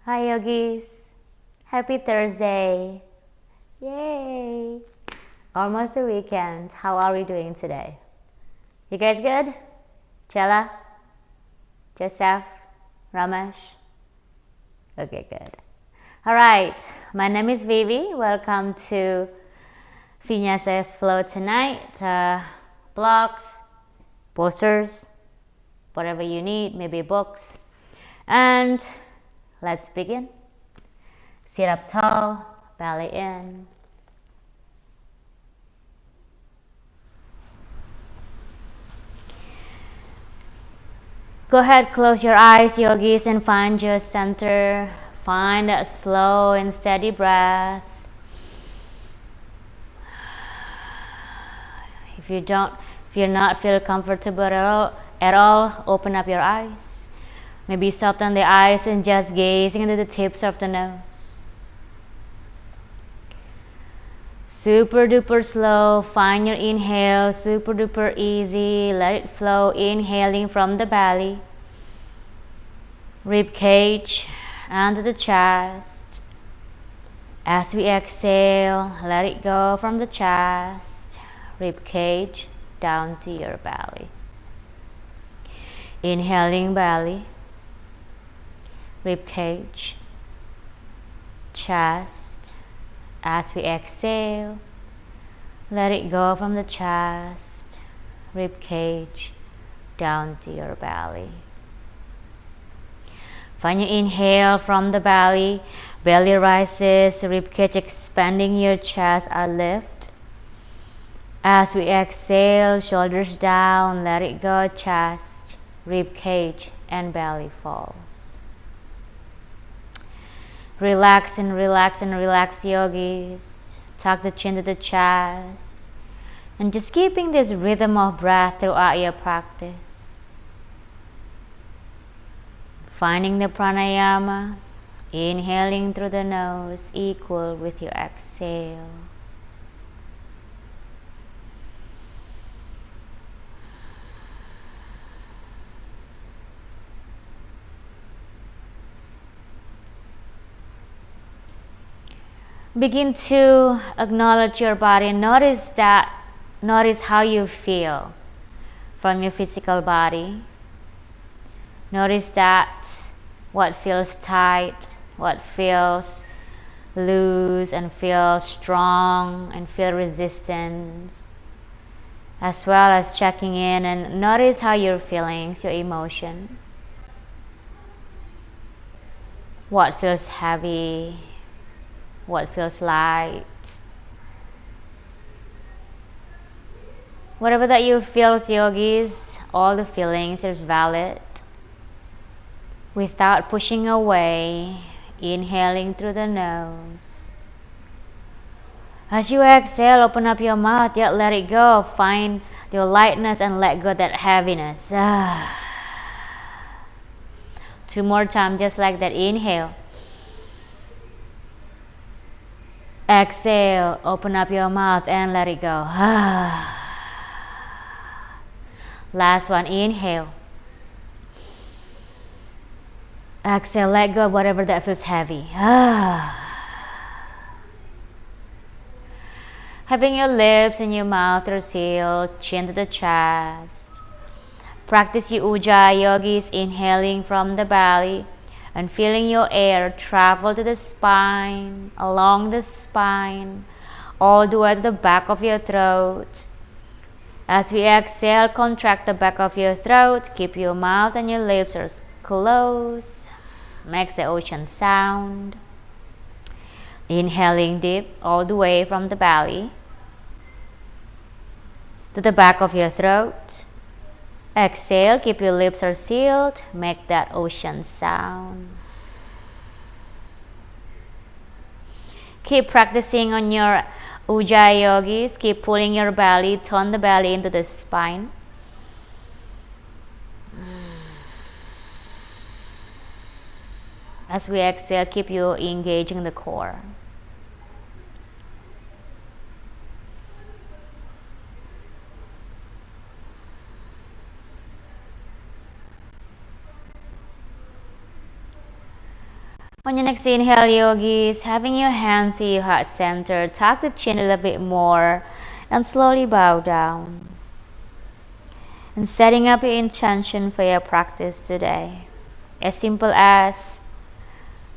Hi yogis, happy Thursday. Yay! Almost the weekend. How are we doing today? You guys good? Chella? Joseph? Ramesh? Okay, good. Alright, my name is Vivi. Welcome to Vinyasa's Flow tonight. Blogs, posters, whatever you need, maybe books. And let's begin. Sit up tall, belly in. Go ahead, close your eyes, yogis, and find your center. Find that slow and steady breath. If you're not feel comfortable at all, open up your eyes. Maybe soften the eyes and just gazing into the tips of the nose. Super duper slow. Find your inhale. Super duper easy. Let it flow. Inhaling from the belly, rib cage, and the chest. As we exhale, let it go from the chest, rib cage, down to your belly. Inhaling belly, rib cage, chest. As we exhale, let it go from the chest, rib cage, down to your belly. Find your inhale from the belly rises, rib cage expanding, your chest are lift. As we exhale, shoulders down, let it go, chest, rib cage, and belly falls. Relax and relax and relax, yogis. Tuck the chin to the chest. And just keeping this rhythm of breath throughout your practice. Finding the pranayama, inhaling through the nose equal with your exhale. Begin to acknowledge your body. Notice how you feel from your physical body. Notice that what feels tight, what feels loose and feels strong and feel resistance, as well as checking in and notice how your feelings, your emotion. What feels heavy, what feels light. Whatever that you feel, yogis, all the feelings is valid. Without pushing away, inhaling through the nose. As you exhale, open up your mouth, yet let it go. Find your lightness and let go that heaviness. 2 more times, just like that. Inhale. Exhale, open up your mouth and let it go. Last one, inhale. Exhale, let go of whatever that feels heavy. Having your lips and your mouth are sealed, chin to the chest. Practice your ujjayi, yogis, inhaling from the belly and feeling your air travel to the spine, along the spine, all the way to the back of your throat. As we exhale, contract the back of your throat. Keep your mouth and your lips are closed. Makes the ocean sound. Inhaling deep all the way from the belly to the back of your throat. Exhale, keep your lips are sealed. Make that ocean sound. Keep practicing on your ujjayi, yogis. Keep pulling your belly, turn the belly into the spine. As we exhale, keep you engaging the core. On your next inhale, yogis, having your hands to your heart center, tuck the chin a little bit more and slowly bow down. And setting up your intention for your practice today. As simple as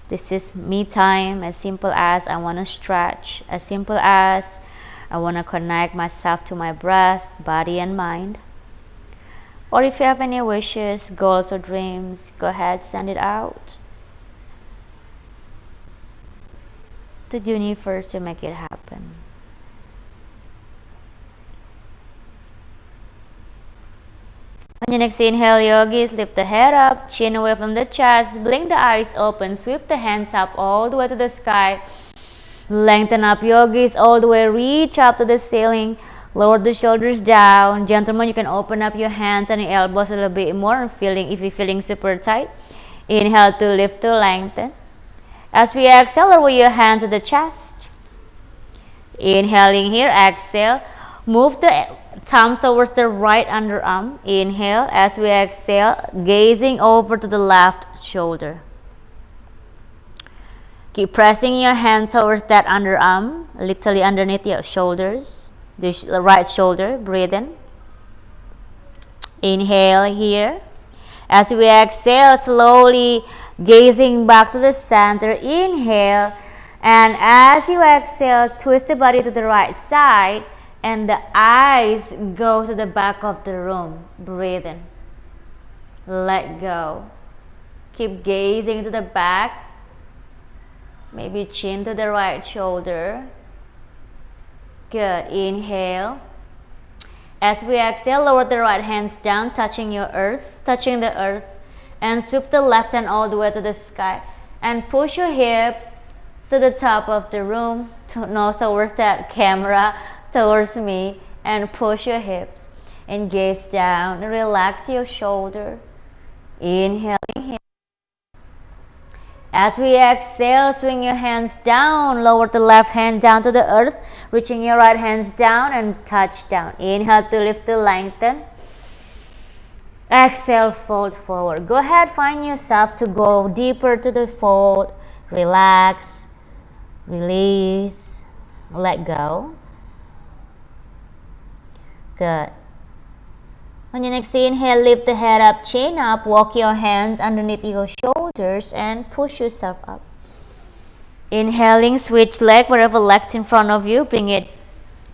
this is me time, as simple as I want to stretch, as simple as I want to connect myself to my breath, body and mind. Or if you have any wishes, goals or dreams, go ahead, send it out to the universe to make it happen. On your next inhale, yogis, lift the head up, chin away from the chest, blink the eyes open, sweep the hands up all the way to the sky. Lengthen up, yogis, all the way, reach up to the ceiling, lower the shoulders down. Gentlemen, you can open up your hands and your elbows a little bit more if you're feeling super tight. Inhale to lift to lengthen. As we exhale, lower your hands to the chest. Inhaling here, exhale. Move the thumbs towards the right underarm. Inhale. As we exhale, gazing over to the left shoulder. Keep pressing your hand towards that underarm, literally underneath your shoulders, the right shoulder. Breathe in. Inhale here. As we exhale, slowly gazing back to the center. Inhale. And as you exhale, twist the body to the right side and the eyes go to the back of the room. Breathe in. Let go. Keep gazing to the back. Maybe chin to the right shoulder. Good. Inhale. As we exhale, lower the right hands down, touching the earth, and sweep the left hand all the way to the sky. And push your hips to the top of the room, nose towards that camera, towards me, and push your hips. And gaze down, relax your shoulder. Inhaling here. As we exhale, swing your hands down, lower the left hand down to the earth, reaching your right hands down and touch down. Inhale to lift to lengthen. Exhale, fold forward. Go ahead, find yourself to go deeper to the fold. Relax, release, let go. Good. On your next inhale, lift the head up, chin up, walk your hands underneath your shoulders and push yourself up. Inhaling, switch leg, whatever leg in front of you, bring it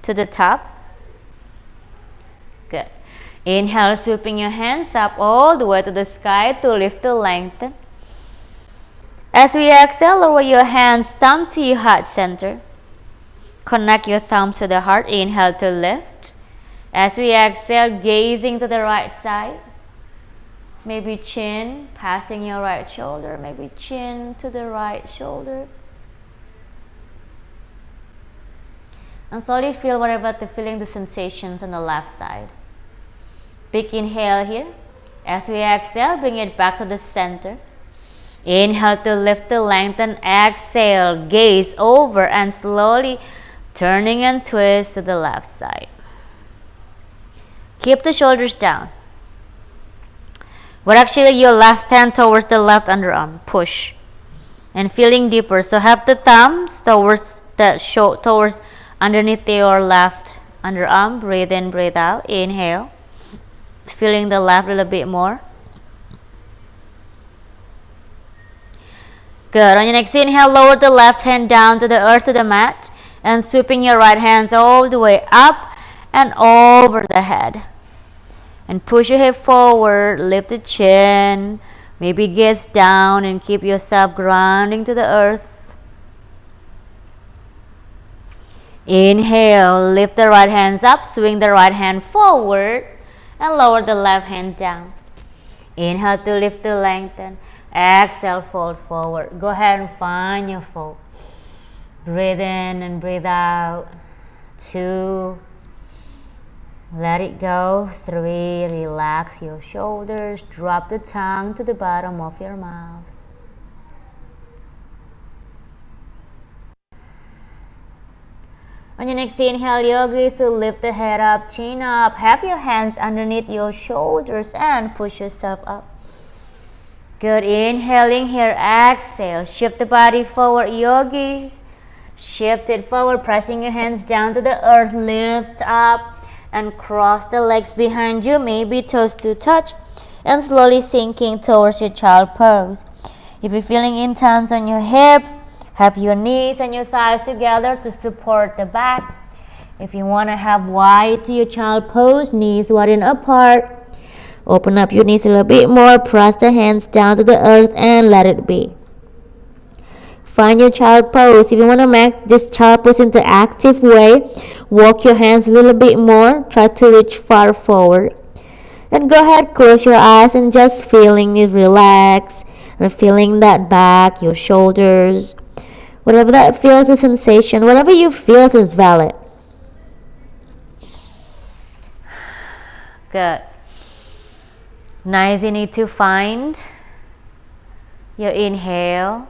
to the top. Good. Inhale, sweeping your hands up all the way to the sky to lift to lengthen. As we exhale, lower your hands, thumb to your heart center. Connect your thumbs to the heart. Inhale to lift. As we exhale, gazing to the right side. Maybe chin, passing your right shoulder. Maybe chin to the right shoulder. And slowly feel feeling the sensations on the left side. Big inhale here. As we exhale, bring it back to the center. Inhale to lift to lengthen. Exhale, gaze over and slowly turning and twist to the left side. Keep the shoulders down. But actually your left hand towards the left underarm. Push. And feeling deeper. So have the thumbs towards underneath your left underarm. Breathe in, breathe out. Inhale. Feeling the left a little bit more. Good. On your next inhale, lower the left hand down to the earth, to the mat. And sweeping your right hands all the way up and over the head. And push your hip forward, lift the chin, maybe gaze down and keep yourself grounding to the earth. Inhale, lift the right hands up, swing the right hand forward and lower the left hand down. Inhale to lift to lengthen. Exhale, fold forward. Go ahead and find your fold. Breathe in and breathe out. 2. Let it go. 3. Relax your shoulders. Drop the tongue to the bottom of your mouth. On your next inhale, yogis, to lift the head up, chin up. Have your hands underneath your shoulders and push yourself up. Good. Inhaling here. Exhale. Shift the body forward, yogis. Shift it forward, pressing your hands down to the earth. Lift up and cross the legs behind you, maybe toes to touch, and slowly sinking towards your child pose. If you're feeling intense on your hips, have your knees and your thighs together to support the back. If you want to have wide to your child pose, knees wide and apart, open up your knees a little bit more, press the hands down to the earth and let it be. Find your child pose. If you want to make this child pose into active way, walk your hands a little bit more. Try to reach far forward. And go ahead, close your eyes and just feeling it relax. And feeling that back, your shoulders. Whatever that feels, the sensation, whatever you feel is valid. Good. Nice, you need to find your inhale.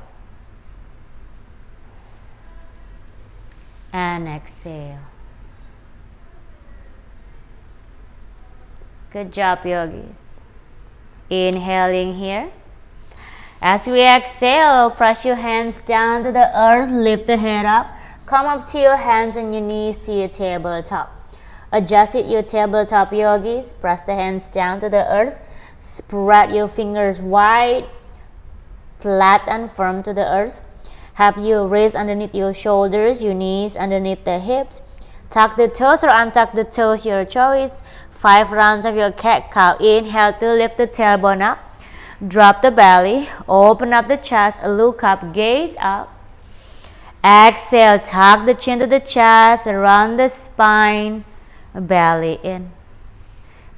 And exhale. Good job, yogis. Inhaling here. As we exhale, press your hands down to the earth, lift the head up. Come up to your hands and your knees to your tabletop. Adjust it, your tabletop, yogis. Press the hands down to the earth. Spread your fingers wide, flat and firm to the earth. Have your wrists underneath your shoulders, your knees underneath the hips. Tuck the toes or untuck the toes, your choice. 5 rounds of your cat-cow. Inhale to lift the tailbone up. Drop the belly. Open up the chest. Look up. Gaze up. Exhale. Tuck the chin to the chest. Round the spine. Belly in.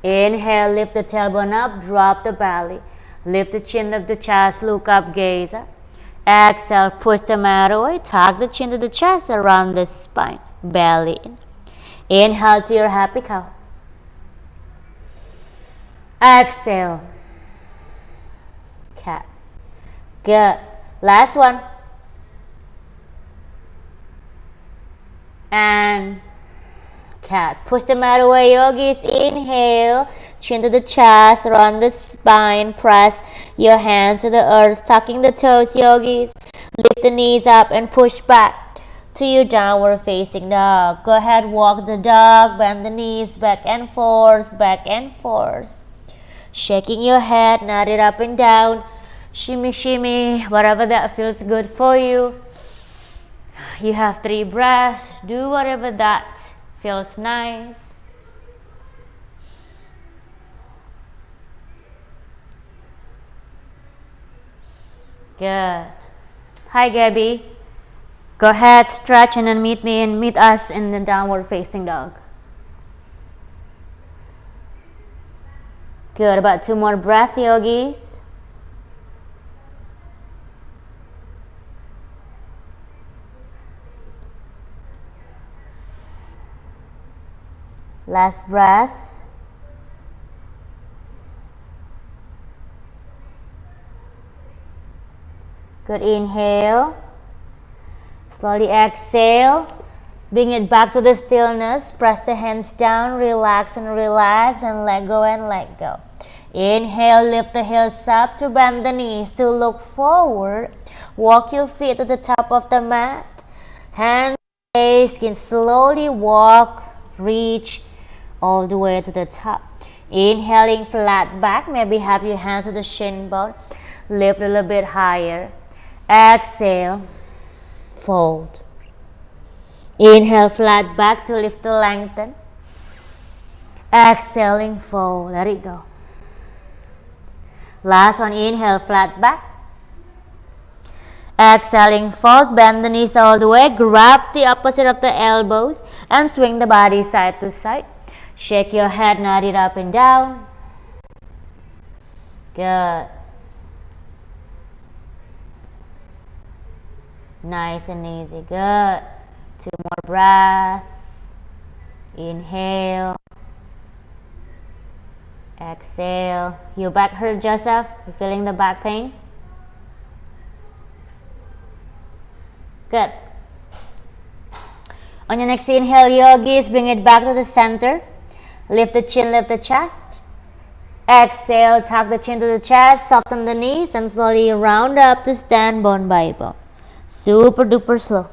Inhale. Lift the tailbone up. Drop the belly. Lift the chin of the chest. Look up. Gaze up. Exhale, push the mat away, tuck the chin to the chest, around the spine, belly in. Inhale to your happy cow. Exhale, cat. Good. Last one. And cat. Push the mat away, yogis. Inhale. Chin to the chest, round the spine, press your hands to the earth, tucking the toes, yogis. Lift the knees up and push back to your downward facing dog. Go ahead, walk the dog, bend the knees back and forth, back and forth. Shaking your head, nod it up and down, shimmy, shimmy, whatever that feels good for you. You have 3 breaths, do whatever that feels nice. Good. Hi, Gabby. Go ahead, stretch and then meet us in the downward facing dog. Good. About 2 more breaths, yogis. Last breath. Good. Inhale. Slowly exhale. Bring it back to the stillness. Press the hands down. Relax and relax and let go and let go. Inhale. Lift the heels up to bend the knees to look forward. Walk your feet to the top of the mat. Hands raised. Can slowly walk. Reach all the way to the top. Inhaling flat back. Maybe have your hands to the shin bone. Lift a little bit higher. Exhale, fold. Inhale, flat back to lift to lengthen. Exhaling, fold. Let it go. Last one, inhale, flat back. Exhaling, fold. Bend the knees all the way. Grab the opposite of the elbows and swing the body side to side. Shake your head, nod it up and down. Good. Nice and easy. Good. 2 more breaths. Inhale. Exhale. Your back hurt, Joseph? You feeling the back pain? Good. On your next inhale, yogis, bring it back to the center. Lift the chin, lift the chest. Exhale, tuck the chin to the chest, soften the knees, and slowly round up to stand bone by bone. Super duper slow.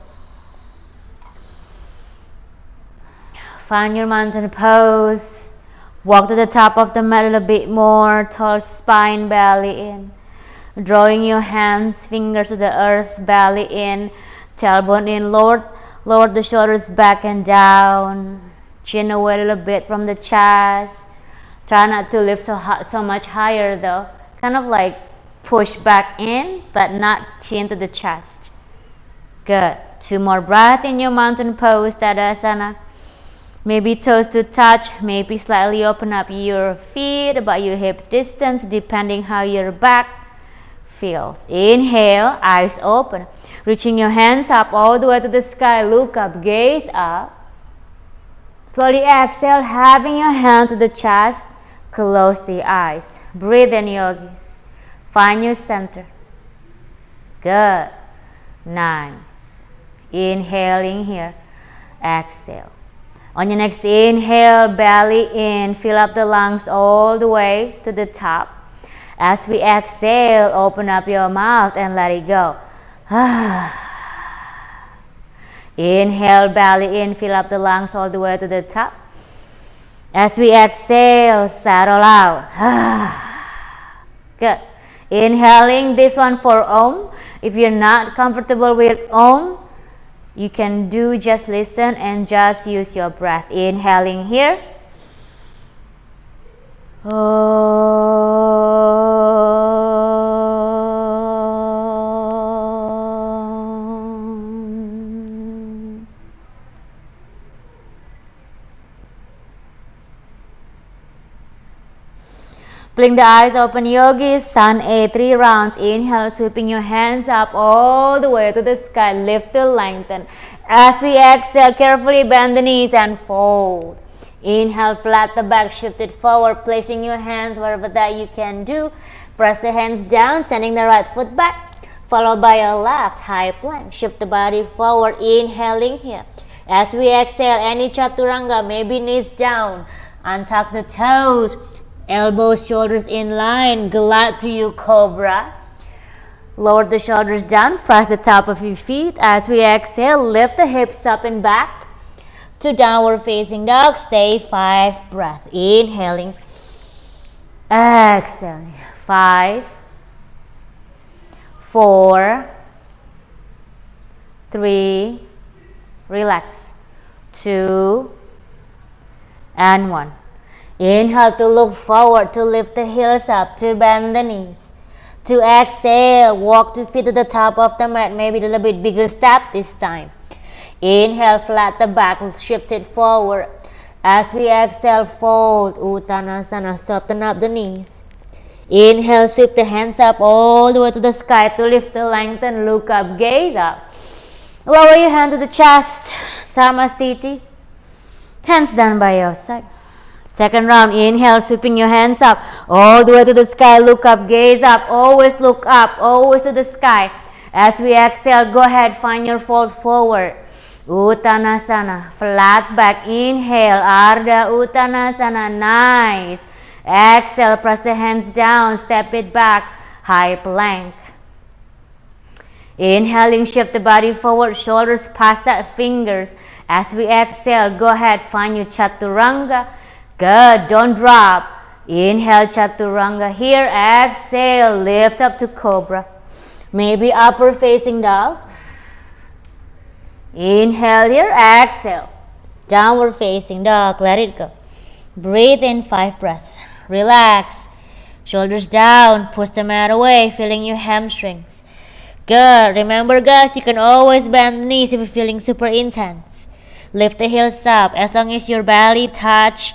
Find your mountain pose. Walk to the top of the mat a little bit more. Tall spine, belly in. Drawing your hands, fingers to the earth, belly in. Tailbone in. Lower the shoulders back and down. Chin away a little bit from the chest. Try not to lift so much higher though. Kind of like push back in, but not chin to the chest. Good. 2 more breaths in your mountain pose, Tadasana. Maybe toes to touch, maybe slightly open up your feet about your hip distance, depending how your back feels. Inhale, eyes open. Reaching your hands up all the way to the sky, look up, gaze up. Slowly exhale, having your hand to the chest, close the eyes. Breathe in, yogis. Find your center. Good. Nice. Inhaling here. Exhale. On your next inhale, belly in. Fill up the lungs all the way to the top. As we exhale, open up your mouth and let it go. Inhale, belly in. Fill up the lungs all the way to the top. As we exhale, settle out. Good. Inhaling, this one for Om. If you're not comfortable with Om, you can do just listen and just use your breath. Inhaling here. Blink the eyes open, yogis. Sun A, 3 rounds. Inhale, sweeping your hands up all the way to the sky. Lift to lengthen. As we exhale, carefully bend the knees and fold. Inhale, flat the back, shift it forward, placing your hands wherever that you can do. Press the hands down, sending the right foot back, followed by a left high plank. Shift the body forward, inhaling here. As we exhale, any chaturanga, maybe knees down. Untuck the toes. Elbows, shoulders in line. Glide to your cobra. Lower the shoulders down. Press the top of your feet. As we exhale, lift the hips up and back to downward facing dog. Stay 5 breaths. Inhaling. Exhaling. 5, 4, 3, relax. 2, and 1. Inhale to look forward, to lift the heels up, to bend the knees. To exhale, walk 2 feet to the top of the mat, maybe a little bit bigger step this time. Inhale, flat the back, shift it forward. As we exhale, fold, Uttanasana, soften up the knees. Inhale, sweep the hands up all the way to the sky to lift the lengthen, look up, gaze up. Lower your hand to the chest, Samasthiti. Hands down by your side. Second round, inhale, sweeping your hands up all the way to the sky, look up, gaze up, always look up, always to the sky. As we exhale, go ahead, find your fold forward. Uttanasana, flat back, inhale, Ardha Uttanasana, nice. Exhale, press the hands down, step it back, high plank. Inhaling, shift the body forward, shoulders past that fingers. As we exhale, go ahead, find your chaturanga. Good, don't drop. Inhale, chaturanga here. Exhale, lift up to cobra. Maybe upper facing dog. Inhale here, exhale. Downward facing dog, let it go. Breathe in 5 breaths. Relax. Shoulders down, push the mat away, feeling your hamstrings. Good. Remember guys, you can always bend the knees if you're feeling super intense. Lift the heels up as long as your belly touch,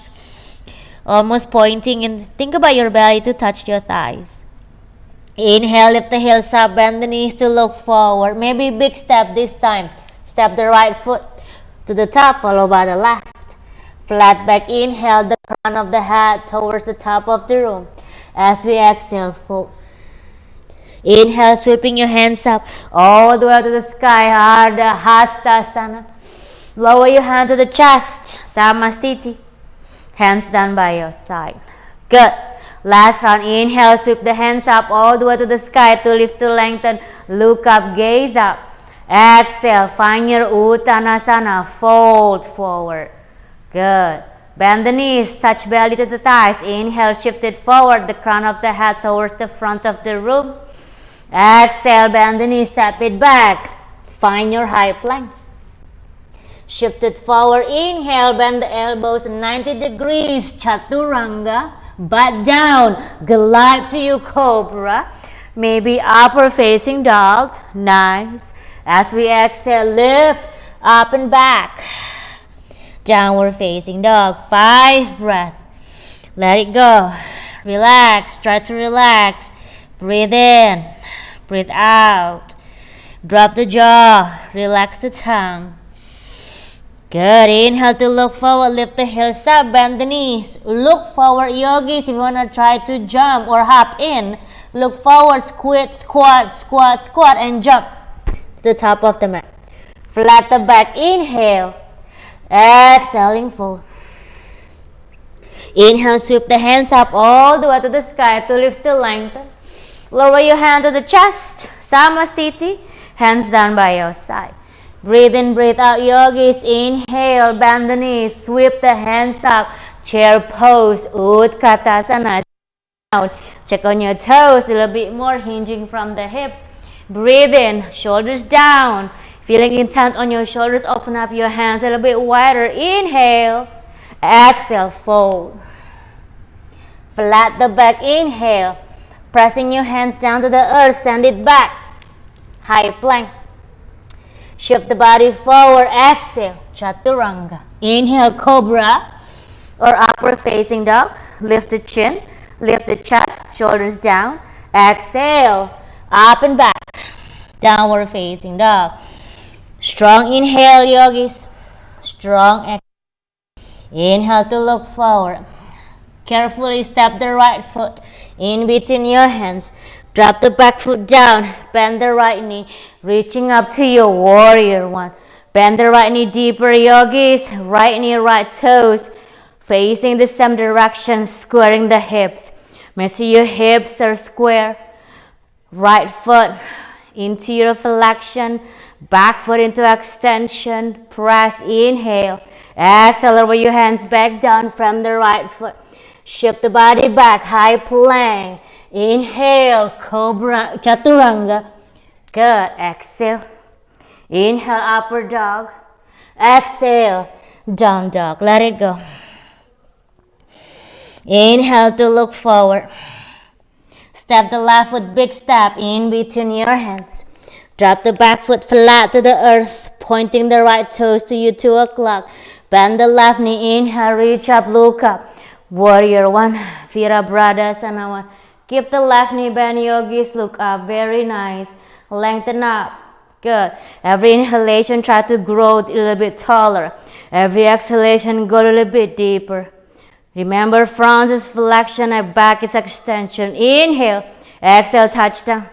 almost pointing, and think about your belly to touch your thighs. Inhale, lift the heels up, bend the knees to look forward. Maybe big step this time. Step the right foot to the top, followed by the left. Flat back, inhale the crown of the head towards the top of the room. As we exhale, fold. Inhale, sweeping your hands up all the way to the sky, Ardha Hastasana. Lower your hand to the chest, Samasthiti. Hands down by your side. Good. Last round. Inhale, sweep the hands up all the way to the sky to lift, to lengthen. Look up, gaze up. Exhale, find your Uttanasana, fold forward. Good. Bend the knees, touch belly to the thighs. Inhale, shift it forward, the crown of the head towards the front of the room. Exhale, bend the knees, step it back. Find your high plank. Shift it forward. Inhale, bend the elbows 90 degrees. Chaturanga. Butt down. Glide to your cobra. Maybe upper facing dog. Nice. As we exhale, lift up and back. Downward facing dog. 5 breaths. Let it go. Relax. Try to relax. Breathe in. Breathe out. Drop the jaw. Relax the tongue. Good. Inhale to look forward. Lift the heels up. Bend the knees. Look forward, yogis. If you want to try to jump or hop in, look forward. Squat, squat, squat, squat, and jump to the top of the mat. Flat the back. Inhale. Exhaling, fold. Inhale, sweep the hands up all the way to the sky to lift, to lengthen. Lower your hand to the chest. Samastiti. Hands down by your side. Breathe in, breathe out, yogis. Inhale, bend the knees, sweep the hands up. Chair pose, Utkatasana. Check on your toes, a little bit more, hinging from the hips. Breathe in, shoulders down. Feeling intent on your shoulders, open up your hands a little bit wider. Inhale, exhale, fold. Flat the back, inhale. Pressing your hands down to the earth, send it back. High plank. Shift the body forward, exhale, Chaturanga. Inhale, Cobra or upward facing dog. Lift the chin, lift the chest, shoulders down. Exhale, up and back. Downward facing dog. Strong inhale, yogis. Strong exhale. Inhale to look forward. Carefully step the right foot in between your hands. Drop the back foot down. Bend the right knee. Reaching up to your warrior one. Bend the right knee deeper, yogis. Right knee, right toes facing the same direction, squaring the hips. Make sure your hips are square. Right foot into your flexion. Back foot into extension. Press, inhale. Exhale, lower your hands back down from the right foot. Shift the body back, high plank. Inhale, Cobra, Chaturanga. Good. Exhale. Inhale, upward dog. Exhale, down dog. Let it go. Inhale to look forward. Step the left foot, big step in between your hands. Drop the back foot flat to the earth, pointing the right toes to you, 2 o'clock. Bend the left knee. Inhale, reach up, look up. Warrior one, Virabhadasana one. Keep the left knee bend, yogis. Look up. Very nice. Lengthen up. Good. Every inhalation, try to grow a little bit taller. Every exhalation, go a little bit deeper. Remember, front is flexion and back is extension. Inhale. Exhale, touchdown.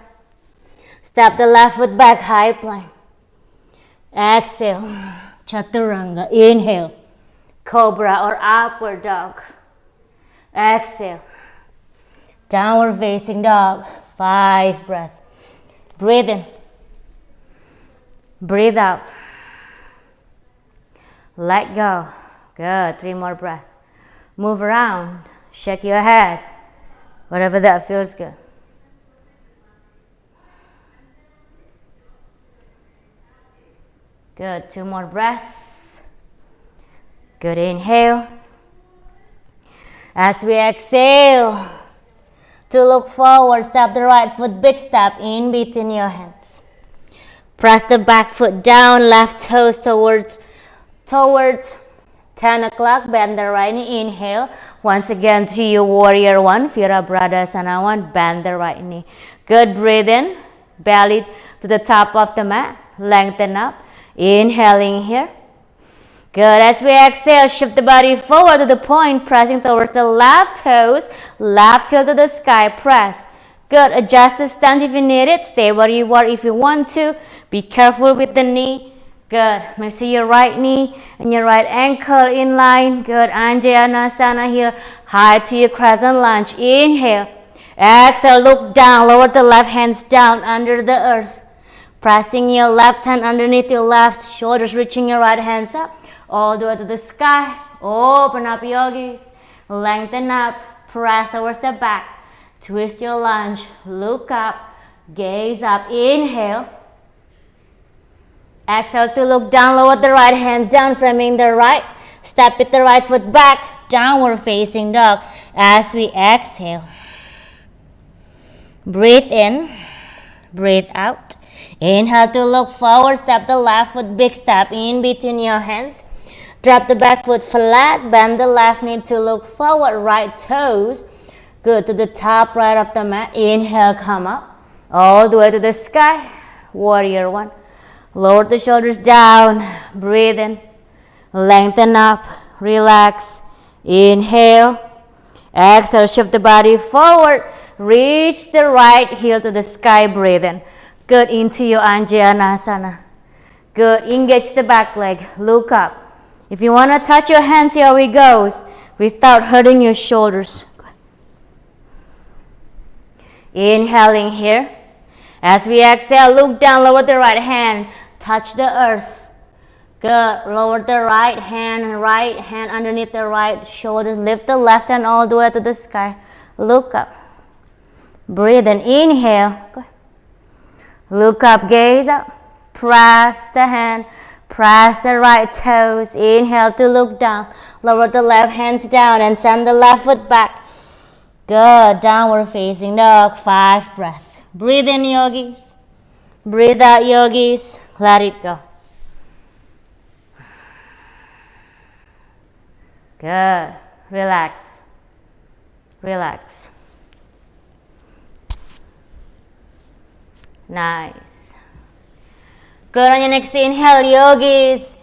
Step the left foot back, high plank. Exhale. Chaturanga. Inhale. Cobra or upward dog. Exhale. Downward facing dog. 5 breaths. Breathe in. Breathe out. Let go. Good. 3 more breaths. Move around. Shake your head. Whatever that feels good. Good. 2 more breaths. Good. Inhale. As we exhale, to look forward, step the right foot, big step in between your hands. Press the back foot down, left toes towards 10 o'clock. Bend the right knee. Inhale. Once again to your warrior one, Virabhadasana one. Bend the right knee. Good. Breathe in. Belly to the top of the mat. Lengthen up. Inhaling here. Good. As we exhale, shift the body forward to the point, pressing towards the left toes, left heel to the sky, press. Good. Adjust the stance if you need it. Stay where you are if you want to. Be careful with the knee. Good. Make sure your right knee and your right ankle in line. Good. Anjaneyasana here. High to your crescent lunge. Inhale. Exhale. Look down. Lower the left hands down under the earth. Pressing your left hand underneath your left. Shoulders reaching your right hands up. All the way to the sky. Open up, yogis. Lengthen up. Press towards the back. Twist your lunge. Look up. Gaze up. Inhale. Exhale to look down, lower the right hands down, framing the right. Step with the right foot back, downward facing dog. As we exhale, breathe in, breathe out. Inhale to look forward, step the left foot, big step in between your hands. Drop the back foot flat, bend the left knee to look forward, right toes. Good, to the top right of the mat. Inhale, come up, all the way to the sky. Warrior one. Lower the shoulders down, breathe in, lengthen up, relax, inhale, exhale, shift the body forward, reach the right heel to the sky, breathe in. Good, into your Anjaneyasana. Good, engage the back leg, look up. If you want to touch your hands, here we go, without hurting your shoulders. Inhaling here. As we exhale, look down, lower the right hand, touch the earth. Good. Lower the right hand underneath the right shoulder. Lift the left hand all the way to the sky. Look up. Breathe and inhale. Good. Look up, gaze up. Press the hand. Press the right toes. Inhale to look down. Lower the left hands down and send the left foot back. Good. Downward facing dog. 5 breaths. Breathe in, yogis. Breathe out, yogis. Let it go. Good. Relax. Relax. Nice. Good. On your next inhale, yogis.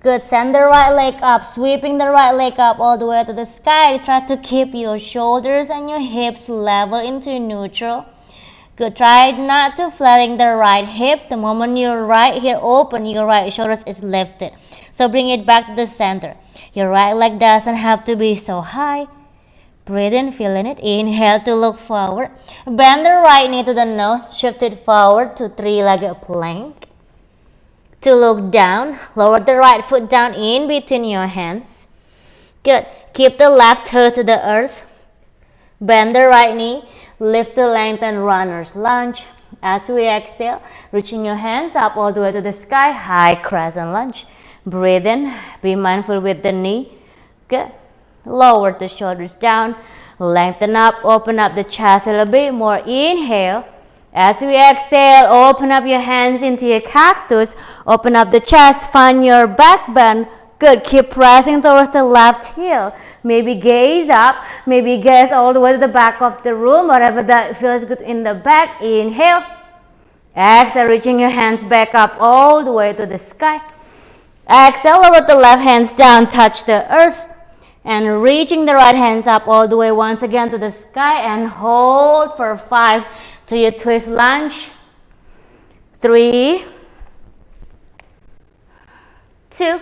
Good. Send the right leg up. Sweeping the right leg up all the way to the sky. Try to keep your shoulders and your hips level into neutral. Good. Try not to flaring the right hip. The moment your right hip open, your right shoulders is lifted. So bring it back to the center. Your right leg doesn't have to be so high. Breathe in, feeling it. Inhale to look forward. Bend the right knee to the nose. Shift it forward to 3-legged plank. To look down. Lower the right foot down in between your hands. Good. Keep the left toe to the earth. Bend the right knee. Lift the lengthen runner's lunge. As we exhale, reaching your hands up all the way to the sky. High crescent lunge. Breathe in. Be mindful with the knee. Good. Lower the shoulders down. Lengthen up. Open up the chest a little bit more. Inhale. As we exhale, open up your hands into your cactus. Open up the chest. Find your back bend. Good. Keep pressing towards the left heel. Maybe gaze up. Maybe gaze all the way to the back of the room. Whatever that feels good in the back. Inhale. Exhale. Reaching your hands back up all the way to the sky. Exhale. Lower the left hands down. Touch the earth. And reaching the right hands up all the way once again to the sky. And hold for 5 to your twist lunge. 3, 2,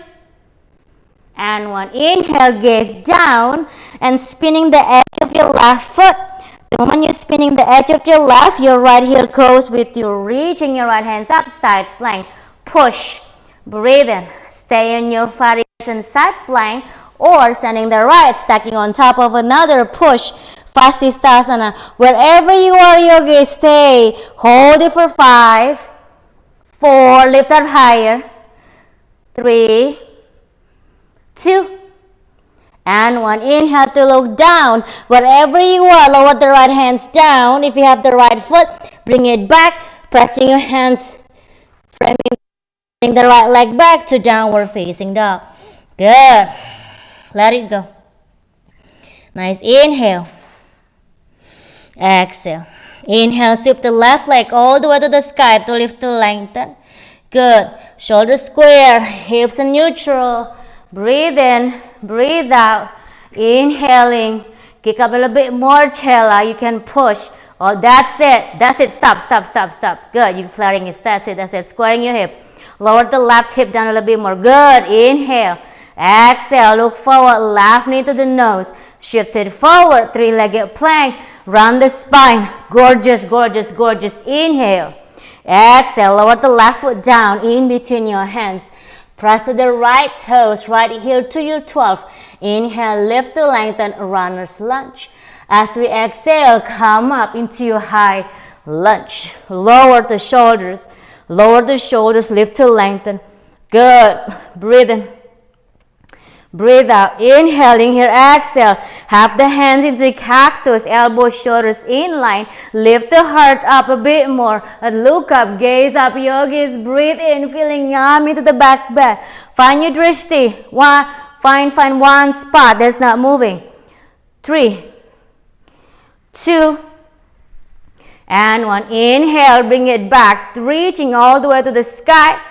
and 1. Inhale, gaze down and spinning the edge of your left foot. The moment you're spinning the edge of your left, your right heel goes with you. Reaching your right hands up, side plank. Push. Breathe in. Stay in your variation side plank or sending the right, stacking on top of another. Push. Vasisthasana. Wherever you are, yogi, stay. Hold it for 5, 4, lift up higher. 3, 2, and 1. Inhale to look down. Wherever you are, lower the right hands down. If you have the right foot, bring it back. Pressing your hands, framing the right leg back to downward facing dog. Good. Let it go. Nice. Inhale. Exhale. Inhale, sweep the left leg all the way to the sky to lift to lengthen. Good. Shoulders square, hips in neutral. Breathe in, breathe out. Inhaling. Kick up a little bit more, Chela. You can push. Oh, that's it. That's it. Stop, stop, stop, stop. Good. You're flaring it. That's it. That's it. Squaring your hips. Lower the left hip down a little bit more. Good. Inhale. Exhale. Look forward. Left knee to the nose. Shift it forward. Three-legged plank. Round the spine. Gorgeous, gorgeous, gorgeous. Inhale. Exhale. Lower the left foot down in between your hands. Press to the right toes. Right heel to your 12. Inhale. Lift to lengthen. Runner's lunge. As we exhale, come up into your high lunge. Lower the shoulders. Lower the shoulders. Lift to lengthen. Good. Breathe in. Breathe out. Inhaling here. Exhale. Have the hands into cactus. Elbows, shoulders in line. Lift the heart up a bit more. And look up. Gaze up. Yogis. Breathe in. Feeling yummy to the back bend. Find your drishti. Find one spot that's not moving. 3, 2, and 1. Inhale, bring it back, reaching all the way to the sky.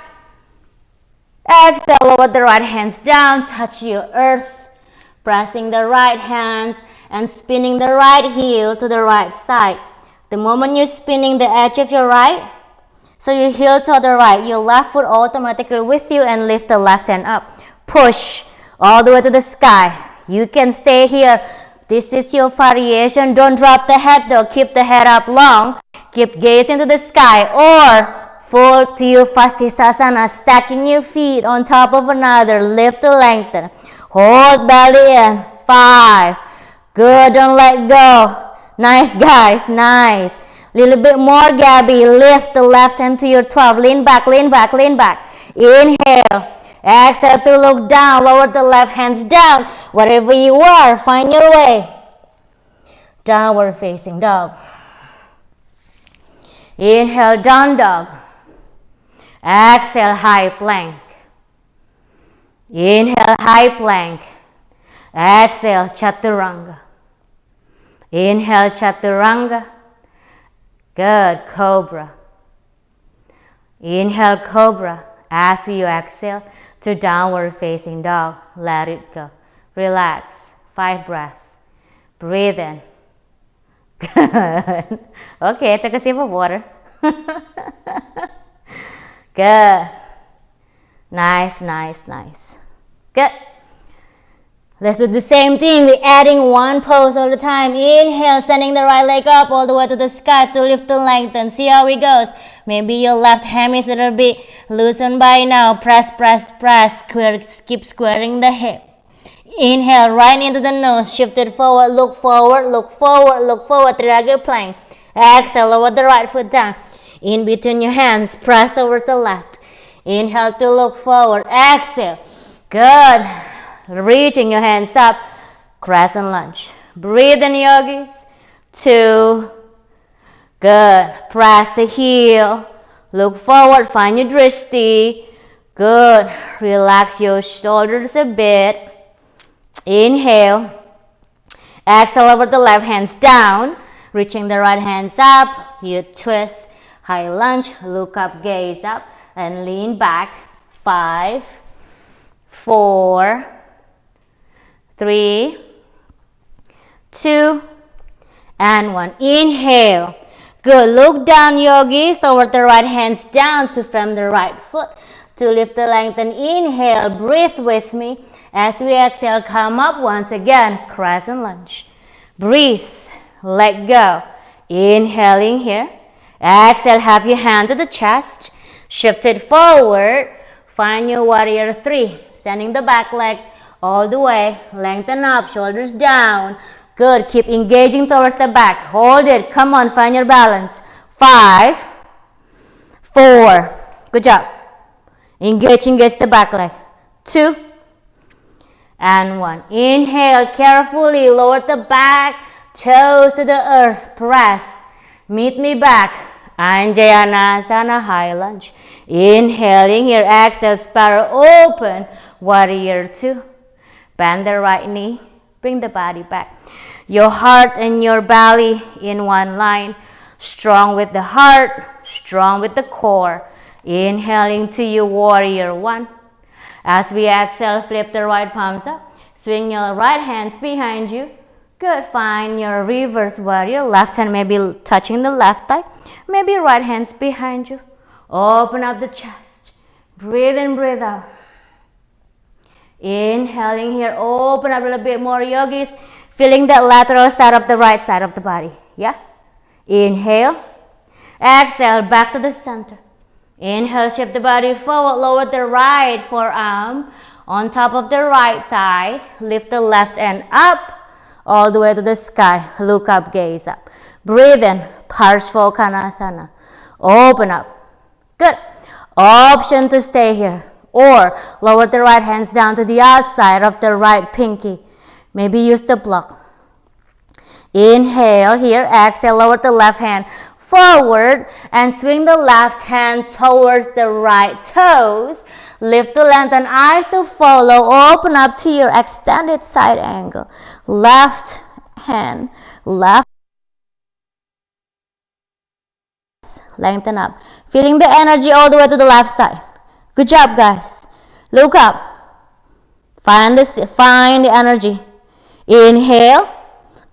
Exhale, lower the right hands down, touch your earth, pressing the right hands and spinning the right heel to the right side. The moment you're spinning the edge of your right, so you heel to the right, your left foot automatically with you and lift the left hand up. Push all the way to the sky. You can stay here. This is your variation. Don't drop the head though. Keep the head up long. Keep gazing to the sky. Or fold to your Vastisthasana, stacking your feet on top of another. Lift to lengthen. Hold belly in. 5. Good. Don't let go. Nice, guys. Nice. Little bit more, Gabby. Lift the left hand to your 12. Lean back, lean back, lean back. Inhale. Exhale to look down. Lower the left hands down. Wherever you are, find your way. Downward facing dog. Inhale, down dog. Exhale, high plank. Inhale, high plank. Exhale, chaturanga. Inhale, chaturanga. Good, cobra. Inhale, cobra. As you exhale to downward facing dog, let it go. Relax. 5 breaths. Breathe in. Good. Okay, take a sip of water. Good. Nice, nice, nice. Good. Let's do the same thing. We're adding one pose all the time. Inhale, sending the right leg up all the way to the sky to lift and lengthen. See how it goes. Maybe your left hand is a little bit loosened by now. Press, press, press. Keep squaring the hip. Inhale, right into the nose. Shift it forward. Look forward, look forward, look forward. Three-legged plank. Exhale, lower the right foot down. In between your hands, press over to the left. Inhale to look forward. Exhale. Good. Reaching your hands up. Crescent lunge. Breathe in, yogis. 2. Good. Press the heel. Look forward. Find your drishti. Good. Relax your shoulders a bit. Inhale. Exhale over the left hands down. Reaching the right hands up. You twist. High lunge. Look up. Gaze up. And lean back. 5, 4, 3, 2, and 1. Inhale. Good. Look down, yogis. Over the right hands down to frame the right foot. To lift the lengthen. Inhale. Breathe with me. As we exhale, come up once again. Crescent lunge. Breathe. Let go. Inhaling here. Exhale. Have your hand to the chest. Shift it forward. Find your warrior 3. Sending the back leg all the way. Lengthen up. Shoulders down. Good. Keep engaging towards the back. Hold it. Come on. Find your balance. 5, 4. Good job. Engage the back leg. 2, and 1. Inhale. Carefully. Lower the back. Toes to the earth. Press. Meet me back. Anjayanasana. High lunge. Inhaling here. Exhale. Spiral open. Warrior 2. Bend the right knee. Bring the body back. Your heart and your belly in one line. Strong with the heart. Strong with the core. Inhaling to your warrior 1. As we exhale, flip the right palms up. Swing your right hands behind you. Good. Find your reverse warrior. Left hand may be touching the left thigh. Maybe right hands behind you. Open up the chest. Breathe in, breathe out. Inhaling here, open up a little bit more, yogis. Feeling that lateral side of the right side of the body. Yeah? Inhale. Exhale, back to the center. Inhale, shift the body forward, lower the right forearm on top of the right thigh. Lift the left hand up, all the way to the sky. Look up, gaze up. Breathe in, Parshvottanasana. Open up. Good. Option to stay here. Or lower the right hands down to the outside of the right pinky. Maybe use the block. Inhale here. Exhale, lower the left hand forward and swing the left hand towards the right toes. Lift the lengthen eyes to follow. Open up to your extended side angle. Left hand, left. Lengthen up. Feeling the energy all the way to the left side. Good job, guys. Look up. Find the energy. Inhale.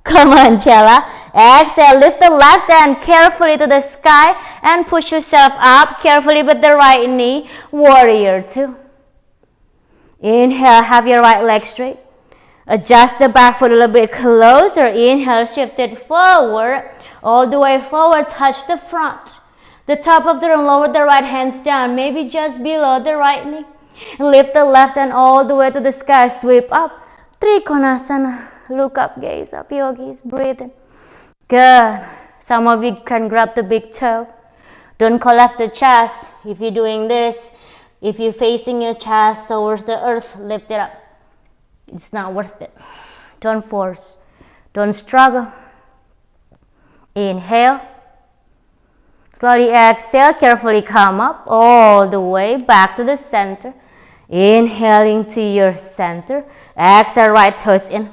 Come on, Chela. Exhale. Lift the left hand carefully to the sky and push yourself up carefully with the right knee. Warrior 2. Inhale. Have your right leg straight. Adjust the back foot a little bit closer. Inhale. Shift it forward. All the way forward. Touch the front. The top of the room, lower the right hands down, maybe just below the right knee. Lift the left hand all the way to the sky, sweep up. Trikonasana. Look up, gaze up, yogis, breathe in. Good. Some of you can grab the big toe. Don't collapse the chest. If you're doing this, if you're facing your chest towards the earth, lift it up. It's not worth it. Don't force. Don't struggle. Inhale. Slowly exhale, carefully come up all the way back to the center. Inhaling to your center. Exhale, right toes in.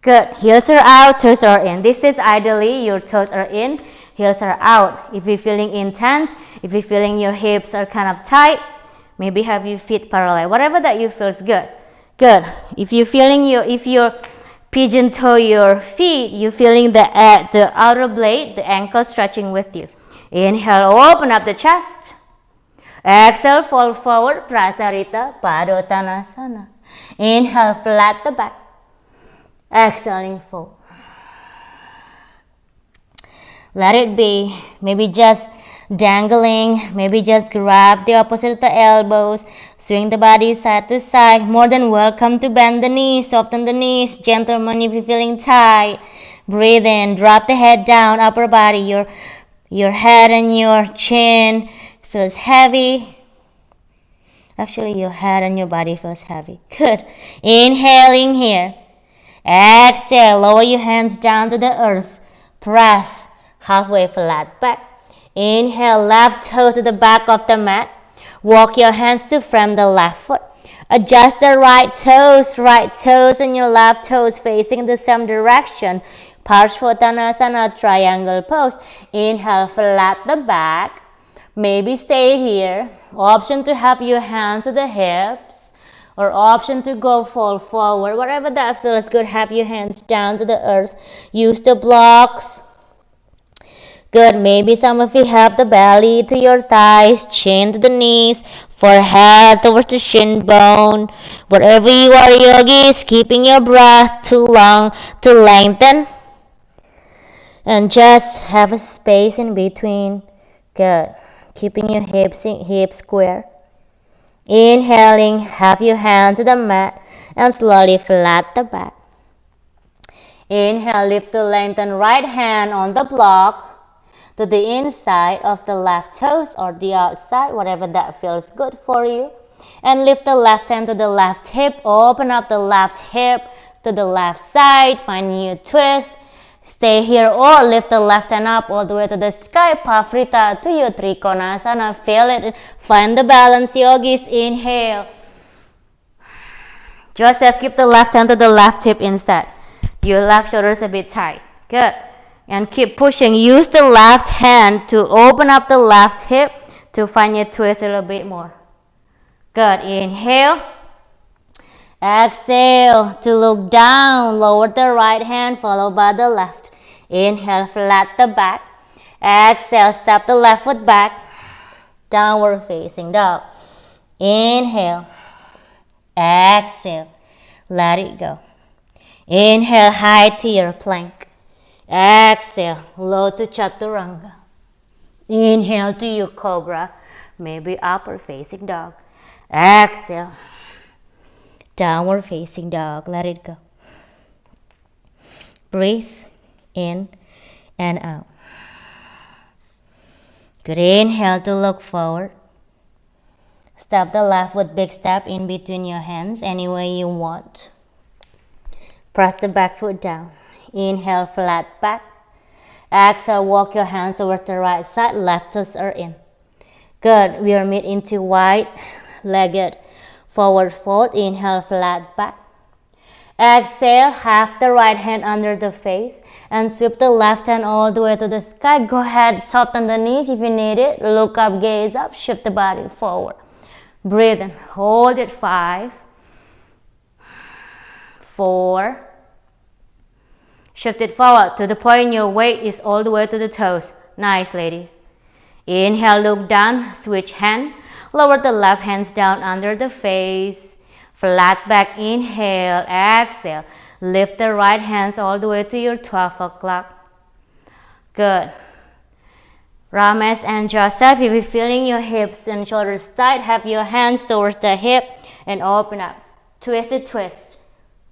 Good. Heels are out, toes are in. This is ideally your toes are in, heels are out. If you're feeling intense, if you're feeling your hips are kind of tight, maybe have your feet parallel. Whatever that you feels good. Good. If you're feeling if you're pigeon toe your feet, you're feeling the outer blade, the ankle stretching with you. Inhale, open up the chest. Exhale, fall forward, Prasarita Padottanasana. Inhale, flat the back. Exhaling, fold. Let it be. Maybe just dangling. Maybe just grab the opposite of the elbows. Swing the body side to side. More than welcome to bend the knees. Soften the knees. Gentlemen, if you're feeling tight. Breathe in. Drop the head down. Upper body. Your head and your chin feels heavy. Actually, your head and your body feels heavy. Good. Inhaling here. Exhale. Lower your hands down to the earth. Press. Halfway flat back. Inhale, left toe to the back of the mat. Walk your hands to frame the left foot. Adjust the right toes and your left toes facing the same direction. Parshvottanasana, triangle pose. Inhale, flat the back. Maybe stay here. Option to have your hands to the hips. Or option to go fall forward. Whatever that feels good, have your hands down to the earth. Use the blocks. Good. Maybe some of you have the belly to your thighs, chin to the knees, forehead towards the shin bone. Wherever you are, yogis, keeping your breath too long to lengthen. And just have a space in between. Good. Keeping your hips square. Inhaling, have your hands to the mat and slowly flat the back. Inhale, lift the lengthen right hand on the block to the inside of the left toes or the outside, whatever that feels good for you. And lift the left hand to the left hip. Open up the left hip to the left side. Find your twist. Stay here or lift the left hand up all the way to the sky. Pavrita to your Trikonasana. Feel it. Find the balance, yogis. Inhale. Joseph, keep the left hand to the left hip instead. Your left shoulder is a bit tight. Good. And keep pushing. Use the left hand to open up the left hip to find your twist a little bit more. Good. Inhale. Exhale to look down. Lower the right hand followed by the left. Inhale, flat the back. Exhale, step the left foot back. Downward facing dog. Inhale. Exhale. Let it go. Inhale, high to your plank. Exhale, low to chaturanga. Inhale to your cobra, maybe upward facing dog. Exhale, downward facing dog. Let it go. Breathe in and out. Good. Inhale to look forward. Step the left foot, big step in between your hands any way you want. Press the back foot down. Inhale, flat back. Exhale, walk your hands over the right side. Left toes are in. Good. We are mid into wide-legged forward fold. Inhale, flat back. Exhale, have the right hand under the face and sweep the left hand all the way to the sky. Go ahead, soften the knees if you need it. Look up, gaze up, shift the body forward. Breathe in. Hold it. 5, 4. Shift it forward to the point your weight is all the way to the toes. Nice, ladies. Inhale, look down, switch hand. Lower the left hands down under the face. Flat back, inhale, exhale. Lift the right hands all the way to your 12 o'clock. Good. Ramesh and Joseph, if you're feeling your hips and shoulders tight, have your hands towards the hip and open up. Twist it, twist.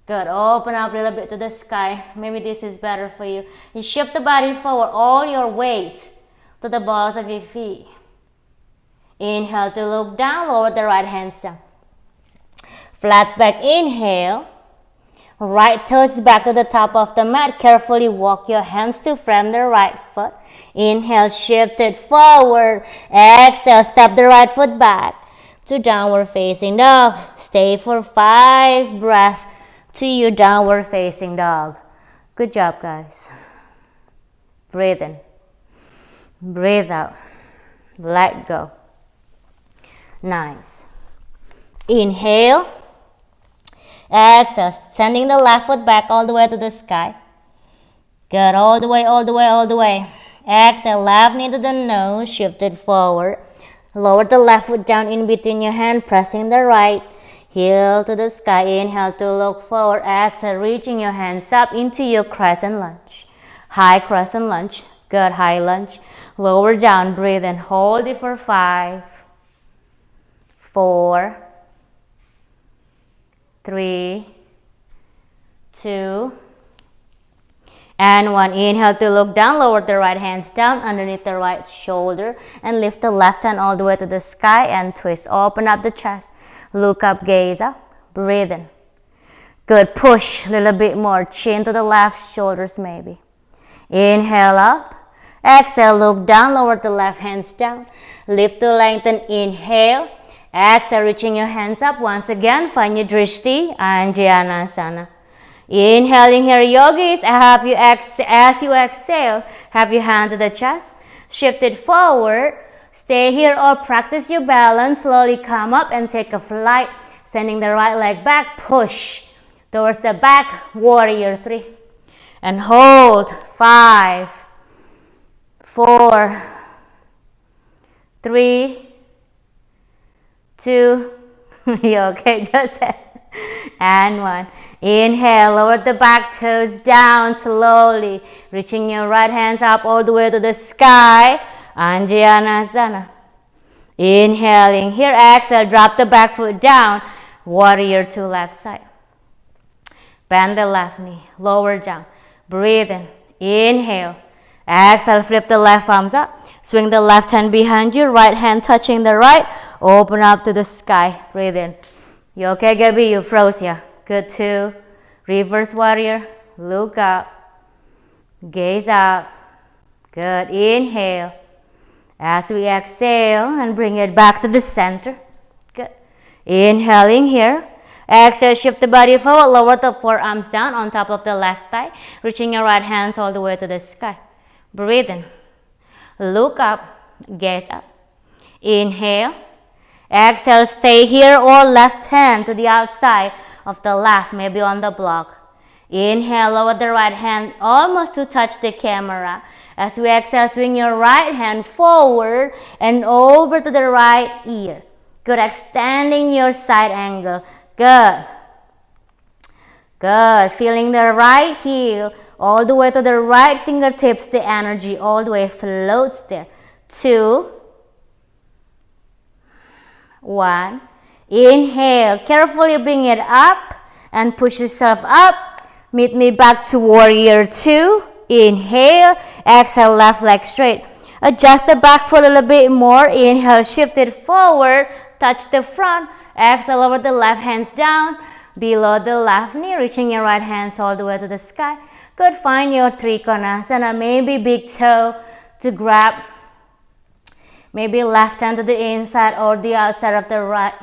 Good. Open up a little bit to the sky. Maybe this is better for you. You shift the body forward, all your weight to the balls of your feet. Inhale to look down, lower the right hands down. Flat back, inhale. Right toes back to the top of the mat. Carefully walk your hands to frame the right foot. Inhale, shift it forward. Exhale, step the right foot back to downward facing dog. Stay for 5 breaths to your downward facing dog. Good job, guys. Breathe in. Breathe out. Let go. Nice. Inhale. Exhale, sending the left foot back all the way to the sky. Good. All the way, all the way, all the way. Exhale, left knee to the nose, shift it forward. Lower the left foot down in between your hand, pressing the right heel to the sky. Inhale to look forward. Exhale, reaching your hands up into your crescent lunge. High crescent lunge. Good. High lunge. Lower down, breathe and hold it for 5, 4, 3, 2, and 1. Inhale to look down, lower the right hands down underneath the right shoulder and lift the left hand all the way to the sky and twist. Open up the chest. Look up, gaze up. Breathe in. Good. Push a little bit more. Chin to the left, shoulders maybe. Inhale up. Exhale, look down, lower the left hands down. Lift to lengthen. Inhale. Exhale, reaching your hands up. Once again, find your drishti, Anjanasana. Inhaling here, yogis. As you exhale, have your hands to the chest. Shift it forward. Stay here or practice your balance. Slowly come up and take a flight. Sending the right leg back. Push towards the back. Warrior 3. And hold. 5, 4, 3, 2, you okay, Joseph? And 1. Inhale, lower the back toes down slowly, reaching your right hands up all the way to the sky, Anjanasana. Inhaling here, exhale, drop the back foot down, warrior 2 left side. Bend the left knee, lower down, breathe in, inhale, exhale, flip the left palms up, swing the left hand behind you, right hand touching the right, open up to the sky, breathe in. You okay, Gabby? You froze here. Good. 2. Reverse warrior. Look up. Gaze up. Good. Inhale. As we exhale and bring it back to the center. Good. Inhaling here. Exhale, shift the body forward. Lower the forearms down on top of the left thigh. Reaching your right hands all the way to the sky. Breathe in. Look up. Gaze up. Inhale. Exhale, stay here or left hand to the outside of the left, maybe on the block. Inhale, lower the right hand almost to touch the camera. As we exhale, swing your right hand forward and over to the right ear. Good. Extending your side angle. Good. Good. Feeling the right heel all the way to the right fingertips. The energy all the way floats there. 2, 1. Inhale. Carefully bring it up and push yourself up. Meet me back to warrior 2. Inhale. Exhale, left leg straight. Adjust the back foot a little bit more. Inhale, shift it forward. Touch the front. Exhale, lower the left hands down below the left knee, reaching your right hands all the way to the sky. Good. Find your Trikonasana. Maybe big toe to grab. Maybe left hand to the inside or the outside of the right.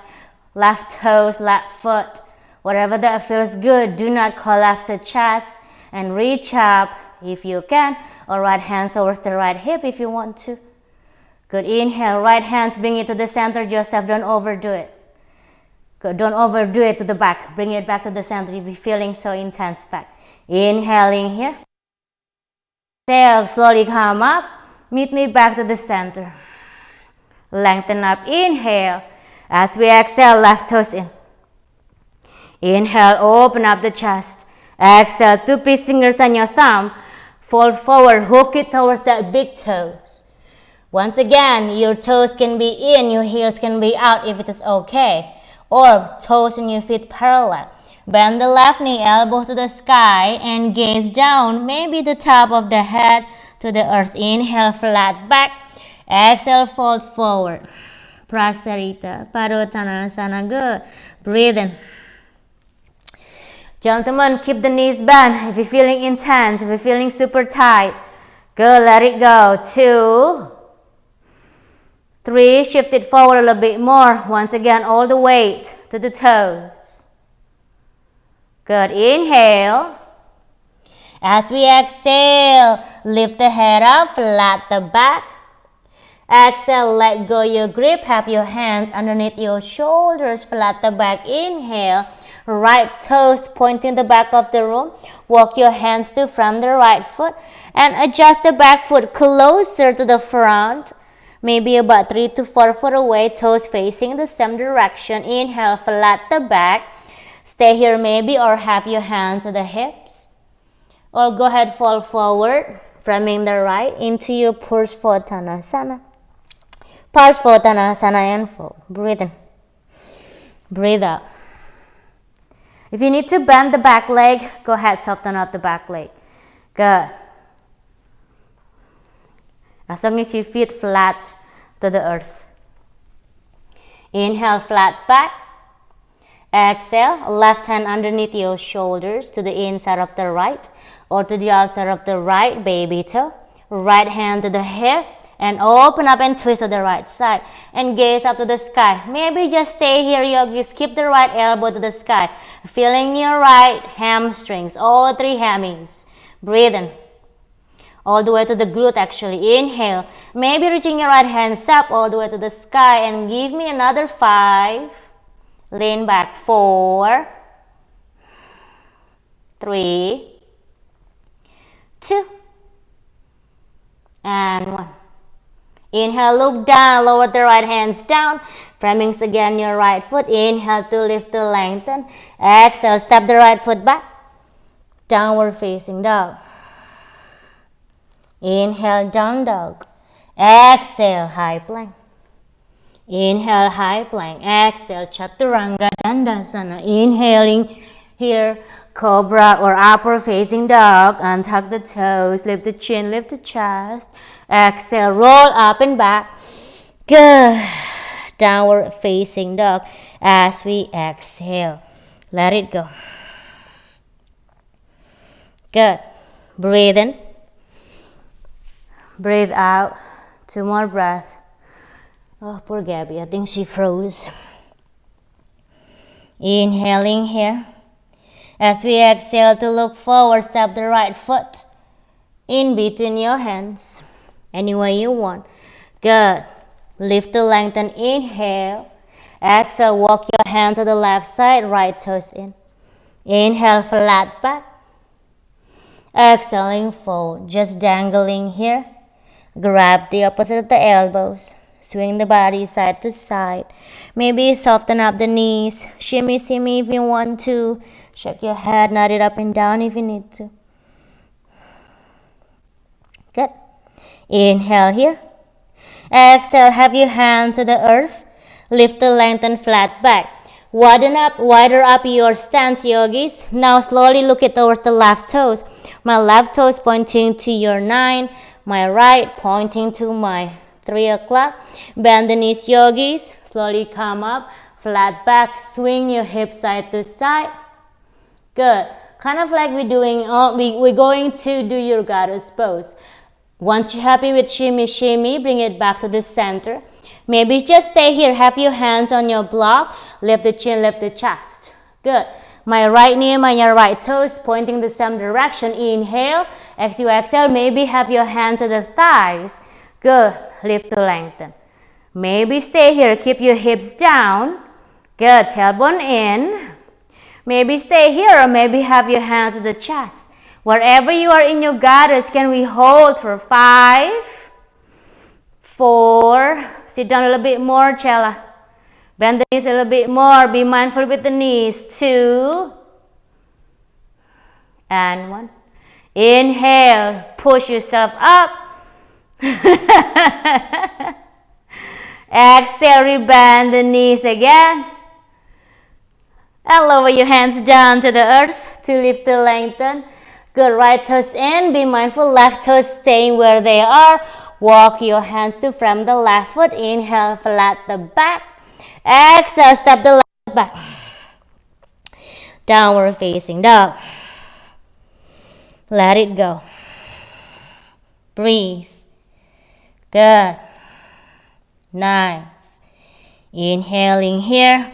Left toes, left foot. Whatever that feels good. Do not collapse the chest and reach up if you can. Or right hands over the right hip if you want to. Good. Inhale. Right hands, bring it to the center. Yourself. Don't overdo it. Good. Don't overdo it to the back. Bring it back to the center if you're feeling so intense back. Inhaling here. Exhale. Slowly come up. Meet me back to the center. Lengthen up. Inhale. As we exhale, left toes in. Inhale. Open up the chest. Exhale. 2 peace fingers on your thumb. Fold forward. Hook it towards that big toes. Once again, your toes can be in. Your heels can be out if it is okay. Or toes and your feet parallel. Bend the left knee, elbow to the sky, and gaze down. Maybe the top of the head to the earth. Inhale, flat back. Exhale, fold forward. Prasarita, Padottanasana. Good. Breathe in. Gentlemen, keep the knees bent. If you're feeling intense, if you're feeling super tight, good. Let it go. 2, 3. Shift it forward a little bit more. Once again, all the weight to the toes. Good. Inhale. As we exhale, lift the head up, flat the back. Exhale, let go your grip. Have your hands underneath your shoulders, flat the back. Inhale. Right toes pointing the back of the room. Walk your hands to from the right foot and adjust the back foot closer to the front. Maybe about 3 to 4 foot away, toes facing the same direction. Inhale, flat the back. Stay here maybe or have your hands at the hips. Or go ahead, fall forward, framing the right into your Parsvottanasana. Parsvottanasana and fold. Breathe in. Breathe out. If you need to bend the back leg, go ahead, soften up the back leg. Good. As long as your feet flat to the earth. Inhale, flat back. Exhale, left hand underneath your shoulders to the inside of the right or to the outside of the right baby toe. Right hand to the hip and open up and twist to the right side and gaze up to the sky. Maybe just stay here, yogis. Keep the right elbow to the sky. Feeling your right hamstrings, all 3 hammies. Breathe in. All the way to the glute actually. Inhale. Maybe reaching your right hands up all the way to the sky and give me another 5. Lean back. 4, 3, 2, and 1. Inhale, look down, lower the right hands down. Framings again your right foot. Inhale to lift to lengthen. Exhale, step the right foot back. Downward facing dog. Inhale, down dog. Exhale, high plank. Inhale, high plank. Exhale, Chaturanga Dandasana. Inhaling here, cobra or upward facing dog. Untuck the toes, lift the chin, lift the chest. Exhale, roll up and back. Good. Downward facing dog as we exhale. Let it go. Good. Breathe in. Breathe out. 2 more breaths. Oh, poor Gabby. I think she froze. Inhaling here. As we exhale to look forward, step the right foot in between your hands. Any way you want. Good. Lift to lengthen. Inhale. Exhale, walk your hands to the left side, right toes in. Inhale, flat back. Exhaling, fold, just dangling here. Grab the opposite of the elbows. Swing the body side to side. Maybe soften up the knees. Shimmy, shimmy if you want to. Shake your head, nod it up and down if you need to. Good. Inhale here. Exhale, have your hands to the earth. Lift the lengthen flat back. Wider up your stance, yogis. Now slowly look it towards the left toes. My left toes pointing to your 9. My right pointing to my 3 o'clock. Bend the knees, yogis. Slowly come up. Flat back. Swing your hips side to side. Good. Kind of like we're going to do your goddess pose. Once you're happy with shimmy, shimmy, bring it back to the center. Maybe just stay here. Have your hands on your block. Lift the chin, lift the chest. Good. My right knee and my right toes pointing the same direction. Inhale. Exhale. Maybe have your hand to the thighs. Good. Lift to lengthen. Maybe stay here. Keep your hips down. Good. Tailbone in. Maybe stay here or maybe have your hands to the chest. Wherever you are in your goddess, can we hold for 5, 4, sit down a little bit more, Chela. Bend the knees a little bit more. Be mindful with the knees. 2 and 1. Inhale. Push yourself up. Exhale. Rebend the knees again. And lower your hands down to the earth to lift to lengthen. Good. Right toes in. Be mindful. Left toes staying where they are. Walk your hands to frame the left foot. Inhale, flat the back. Exhale, step the left back. Downward facing dog. Let it go. Breathe. Good. Nice. Inhaling here.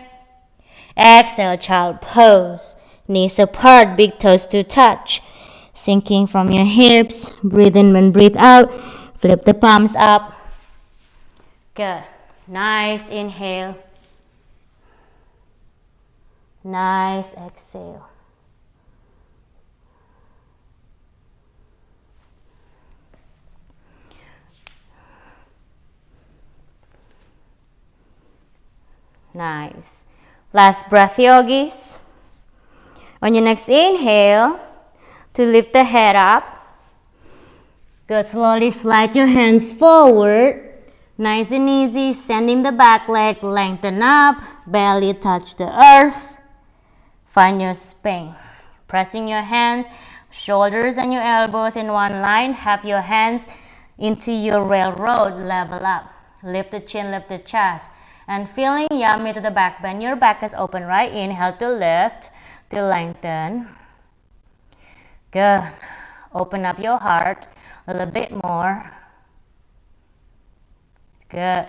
Exhale, child pose. Knees apart, big toes to touch. Sinking from your hips. Breathe in and breathe out. Flip the palms up. Good. Nice inhale. Nice exhale. Nice. Last breath, yogis. On your next inhale, to lift the head up. Good. Slowly slide your hands forward. Nice and easy. Sending the back leg, lengthen up. Belly touch the earth. Find your spine. Pressing your hands, shoulders and your elbows in one line. Have your hands into your railroad. Level up. Lift the chin, lift the chest. And feeling yummy to the back. Bend your back is open, right? Inhale to lift, to lengthen. Good. Open up your heart a little bit more. Good.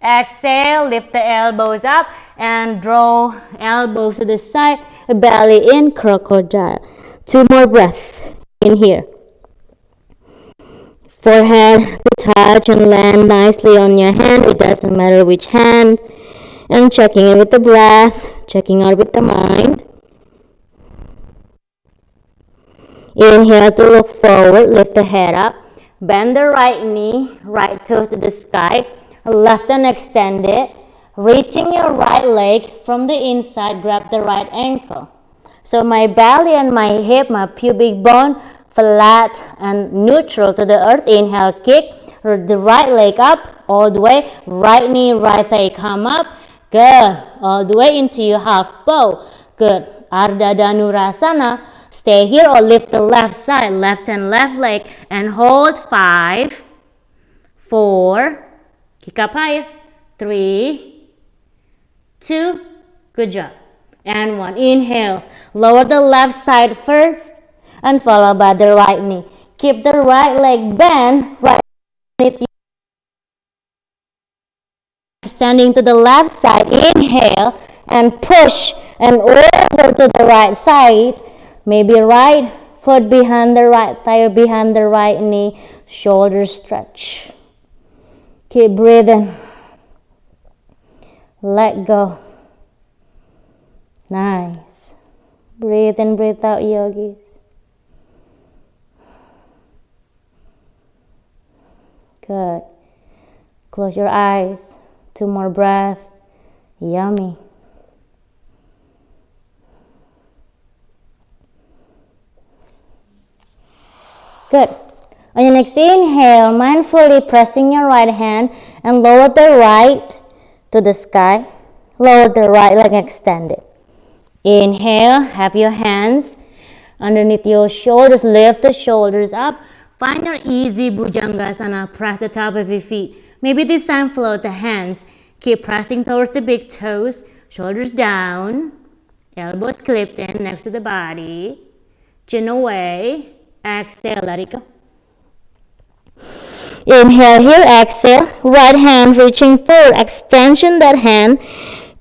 Exhale, lift the elbows up and draw elbows to the side, belly in, crocodile. 2 more breaths in here. Forehead to touch and land nicely on your hand. It doesn't matter which hand. And checking in with the breath, checking out with the mind. Inhale to look forward, lift the head up. Bend the right knee, right toe to the sky. Left and extend it. Reaching your right leg from the inside, grab the right ankle. So my belly and my hip, my pubic bone, flat and neutral to the earth. Inhale, kick the right leg up all the way. Right knee, right thigh come up. Good. All the way into your half bow. Good. Ardha Dhanurasana. Stay here or lift the left side, left and left leg, and hold. 5, 4, kick up higher. 3, 2, good job. And 1. Inhale. Lower the left side first and follow by the right knee. Keep the right leg bent, right knee extending to the left side. Inhale and push and over to the right side. Maybe right foot behind the right thigh, behind the right knee. Shoulder stretch. Keep breathing. Let go. Nice. Breathe in, breathe out, yogis. Good. Close your eyes. 2 more breaths. Yummy. Good. On your next inhale, mindfully pressing your right hand and lower the right to the sky. Lower the right leg extended. Inhale, have your hands underneath your shoulders. Lift the shoulders up. Find your easy Bhujangasana. Press the top of your feet. Maybe this time float the hands. Keep pressing towards the big toes. Shoulders down. Elbows clipped in next to the body. Chin away. Exhale, let it go. Inhale here, exhale. Right hand reaching forward. Extension that hand.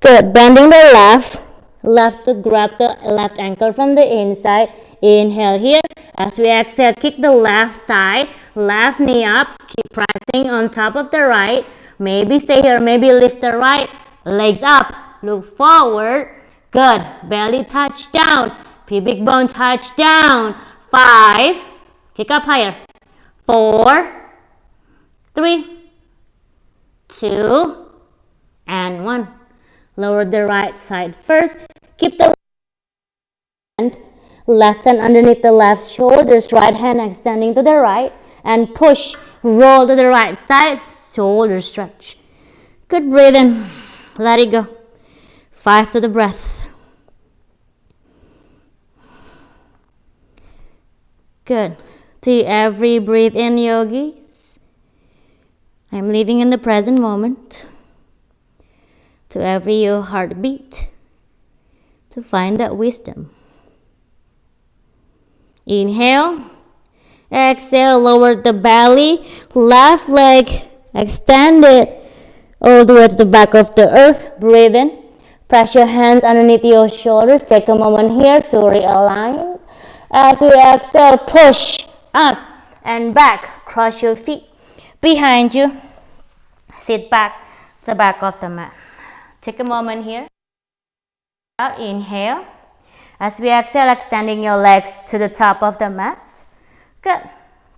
Good. Bending the left. Left to grab the left ankle from the inside. Inhale here. As we exhale, kick the left thigh. Left knee up. Keep pressing on top of the right. Maybe stay here. Maybe lift the right. Legs up. Look forward. Good. Belly touch down. Pubic bone touch down. 5. Kick up higher. 4. 3, 2, and 1. Lower the right side first. Keep the left hand underneath the left shoulders. Right hand extending to the right. And push. Roll to the right side. Shoulder stretch. Good breathing. Let it go. 5 to the breath. Good. To every breathe in, yogis, I'm living in the present moment. To every heartbeat, to find that wisdom. Inhale. Exhale, lower the belly. Left leg extended all the way to the back of the earth. Breathe in. Press your hands underneath your shoulders. Take a moment here to realign. As we exhale, push up and back. Cross your feet behind you. Sit back, the back of the mat. Take a moment here. Out, inhale. As we exhale, extending your legs to the top of the mat. Good.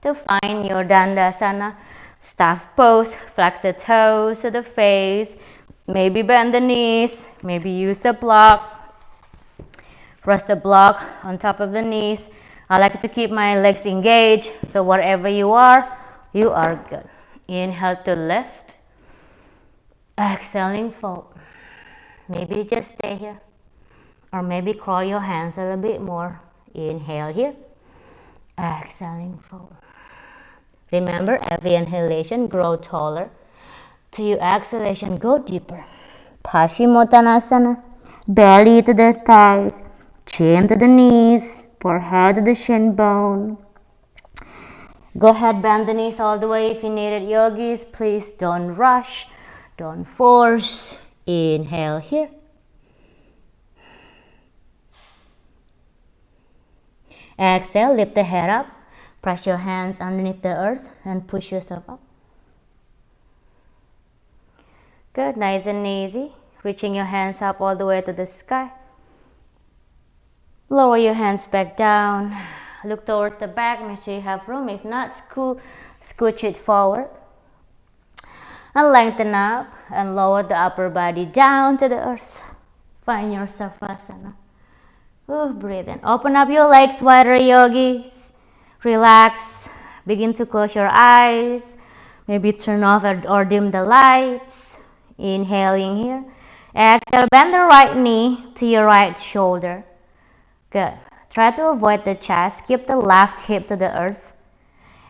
To find your Dandasana. Staff pose. Flex the toes to the face. Maybe bend the knees. Maybe use the block. Rest the block on top of the knees. I like to keep my legs engaged. So wherever you are good. Inhale to lift. Exhaling, fold. Maybe just stay here. Or maybe crawl your hands a little bit more. Inhale here. Exhaling, fold. Remember, every inhalation, grow taller. To your exhalation, go deeper. Paschimottanasana. Belly to the thighs. Chin to the knees. Forehead to the shin bone. Go ahead, bend the knees all the way if you need it, yogis. Please don't rush. Don't force. Inhale here. Exhale, lift the head up. Press your hands underneath the earth and push yourself up. Good, nice and easy. Reaching your hands up all the way to the sky. Lower your hands back down. Look towards the back. Make sure you have room. If not, scooch it forward. And lengthen up and lower the upper body down to the earth. Find your Savasana. Breathe in. Open up your legs wider, yogis. Relax. Begin to close your eyes. Maybe turn off or dim the lights. Inhaling here. Exhale, bend the right knee to your right shoulder. Good. Try to avoid the chest. Keep the left hip to the earth.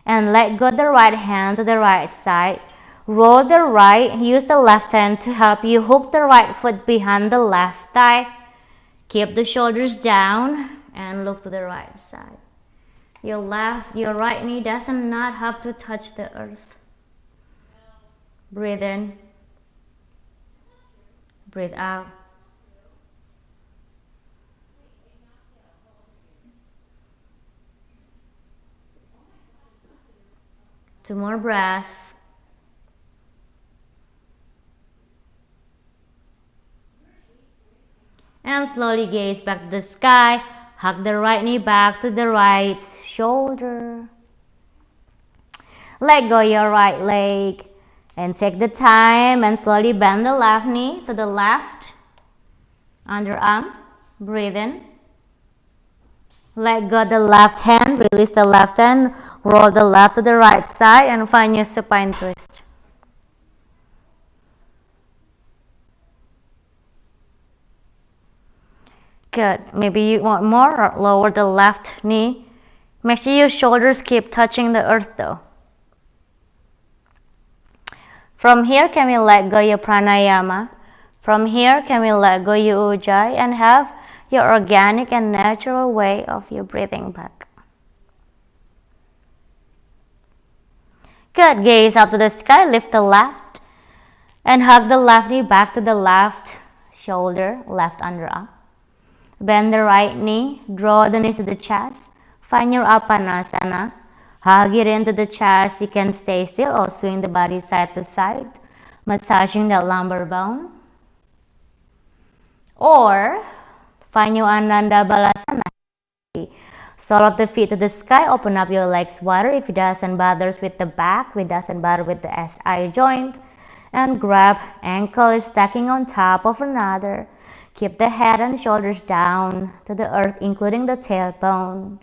And let go the right hand to the right side. Roll the right. Use the left hand to help you hook the right foot behind the left thigh. Keep the shoulders down and look to the right side. Your right knee does not have to touch the earth. Breathe in. Breathe out. Two more breaths. And slowly gaze back to the sky. Hug the right knee back to the right shoulder. Let go your right leg and take the time and slowly bend the left knee to the left underarm. Breathe in. Let go the left hand, release the left hand, roll the left to the right side and find your supine twist. Good. Maybe you want more, or lower the left knee. Make sure your shoulders keep touching the earth though. From here, can we let go your pranayama? From here, can we let go your ujjayi and have your organic and natural way of your breathing back? Good. Gaze up to the sky, lift the left and hug the left knee back to the left shoulder, left underarm. Bend the right knee, draw the knees to the chest, find your Apanasana, hug it into the chest. You can stay still or swing the body side to side, massaging that lumbar bone. Or find your Ananda Balasana. Sole of the feet to the sky, open up your legs wider if it doesn't bother with the back, if it doesn't bother with the SI joint. And grab ankle stacking on top of another. Keep the head and shoulders down to the earth, including the tailbone.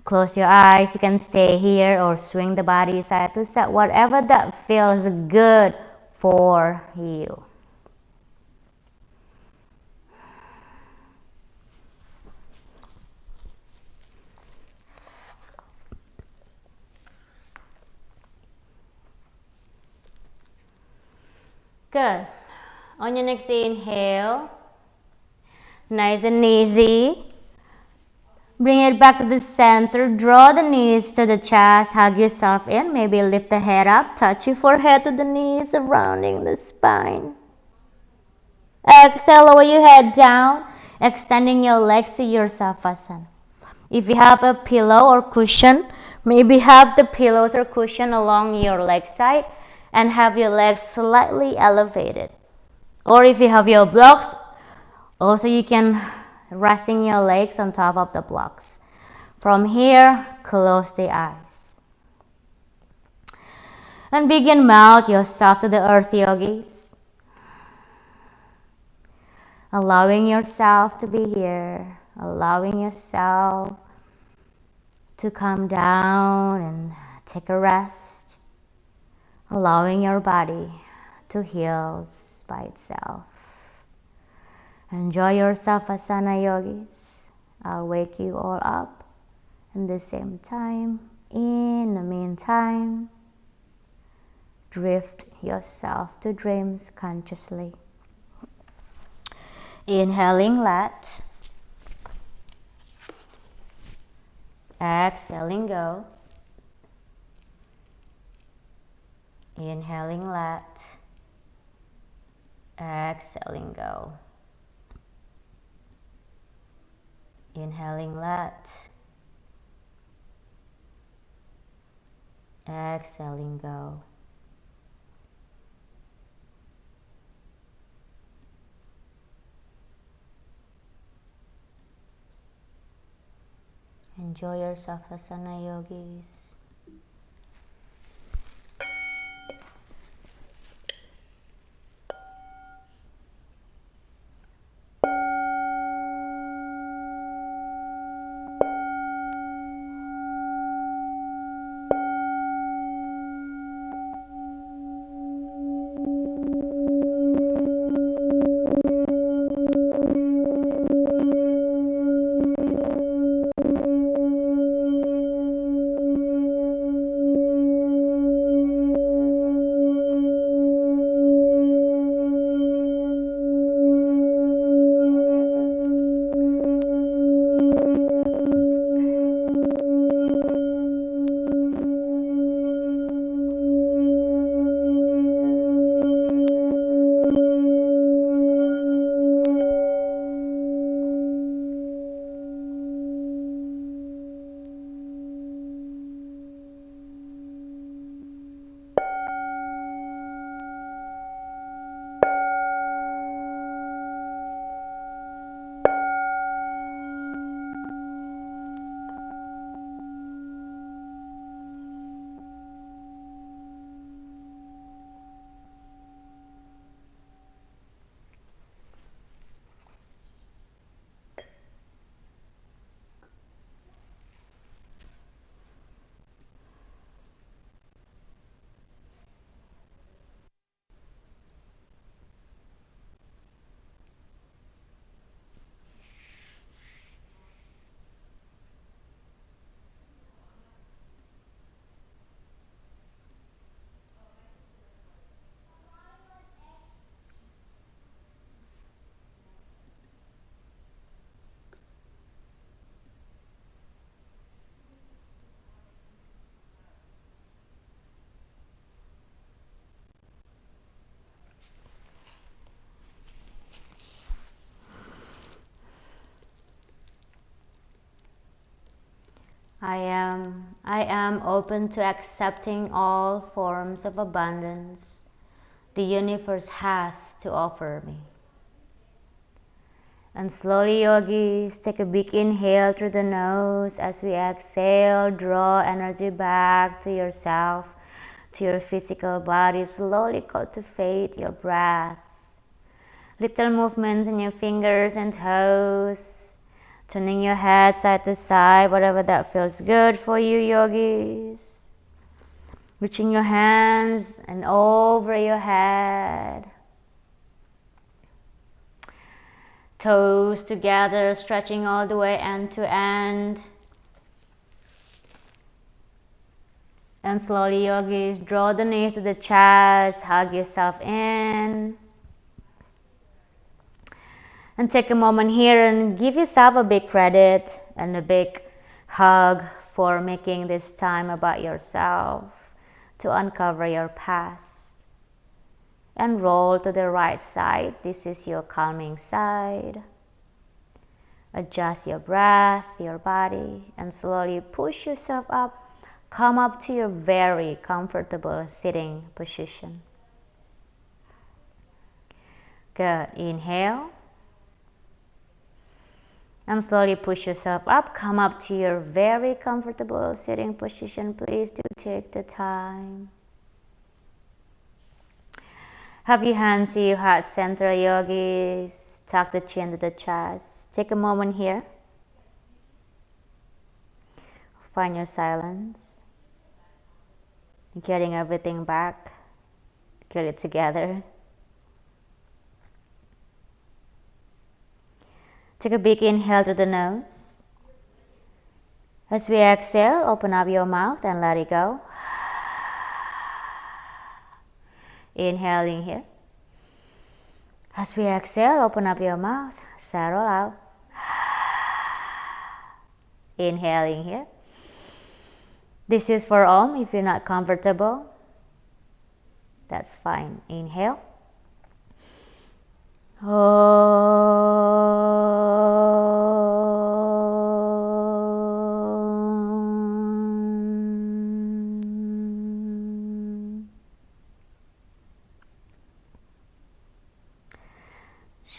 Close your eyes. You can stay here or swing the body side to side, whatever that feels good for you. Good. On your next inhale, nice and easy. Bring it back to the center. Draw the knees to the chest. Hug yourself in. Maybe lift the head up. Touch your forehead to the knees, surrounding the spine. Exhale, lower your head down, extending your legs to your Savasana. If you have a pillow or cushion, maybe have the pillows or cushion along your leg side and have your legs slightly elevated. Or if you have your blocks, also you can resting your legs on top of the blocks. From here, close the eyes. And begin melt yourself to the earth, yogis. Allowing yourself to be here. Allowing yourself to come down and take a rest. Allowing your body to heal by itself. Enjoy your Savasana, yogis. I'll wake you all up at the same time. In the meantime, drift yourself to dreams consciously. Inhaling, let. Exhaling, go. Inhaling, let. Exhaling, go. Inhaling, let. Exhaling, go. Enjoy your Savasana, yogis. I am open to accepting all forms of abundance the universe has to offer me. And slowly, yogis, take a big inhale through the nose. As we exhale, draw energy back to yourself, to your physical body. Slowly cultivate your breath. Little movements in your fingers and toes. Turning your head side to side, whatever that feels good for you, yogis. Reaching your hands and over your head. Toes together, stretching all the way end to end. And slowly, yogis, draw the knees to the chest, hug yourself in. And take a moment here and give yourself a big credit and a big hug for making this time about yourself to uncover your past. And roll to the right side. This is your calming side. Adjust your breath, your body, and slowly push yourself up. Come up to your very comfortable sitting position. Good. Inhale. And slowly push yourself up. Come up to your very comfortable sitting position. Please do take the time. Have your hands to your heart center, yogis. Tuck the chin to the chest. Take a moment here. Find your silence. Getting everything back. Get it together. Take a big inhale through the nose. As we exhale, open up your mouth and let it go. Inhaling here. As we exhale, open up your mouth, settle out. Inhaling here. This is for Om. If you're not comfortable, that's fine. Inhale.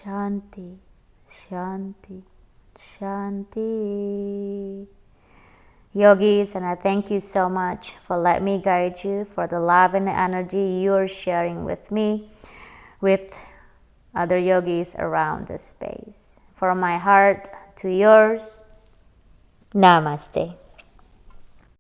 Shanti, Shanti, Shanti. Yogis, and I thank you so much for letting me guide you, for the love and the energy you're sharing with me, with other yogis around the space. From my heart to yours, Namaste.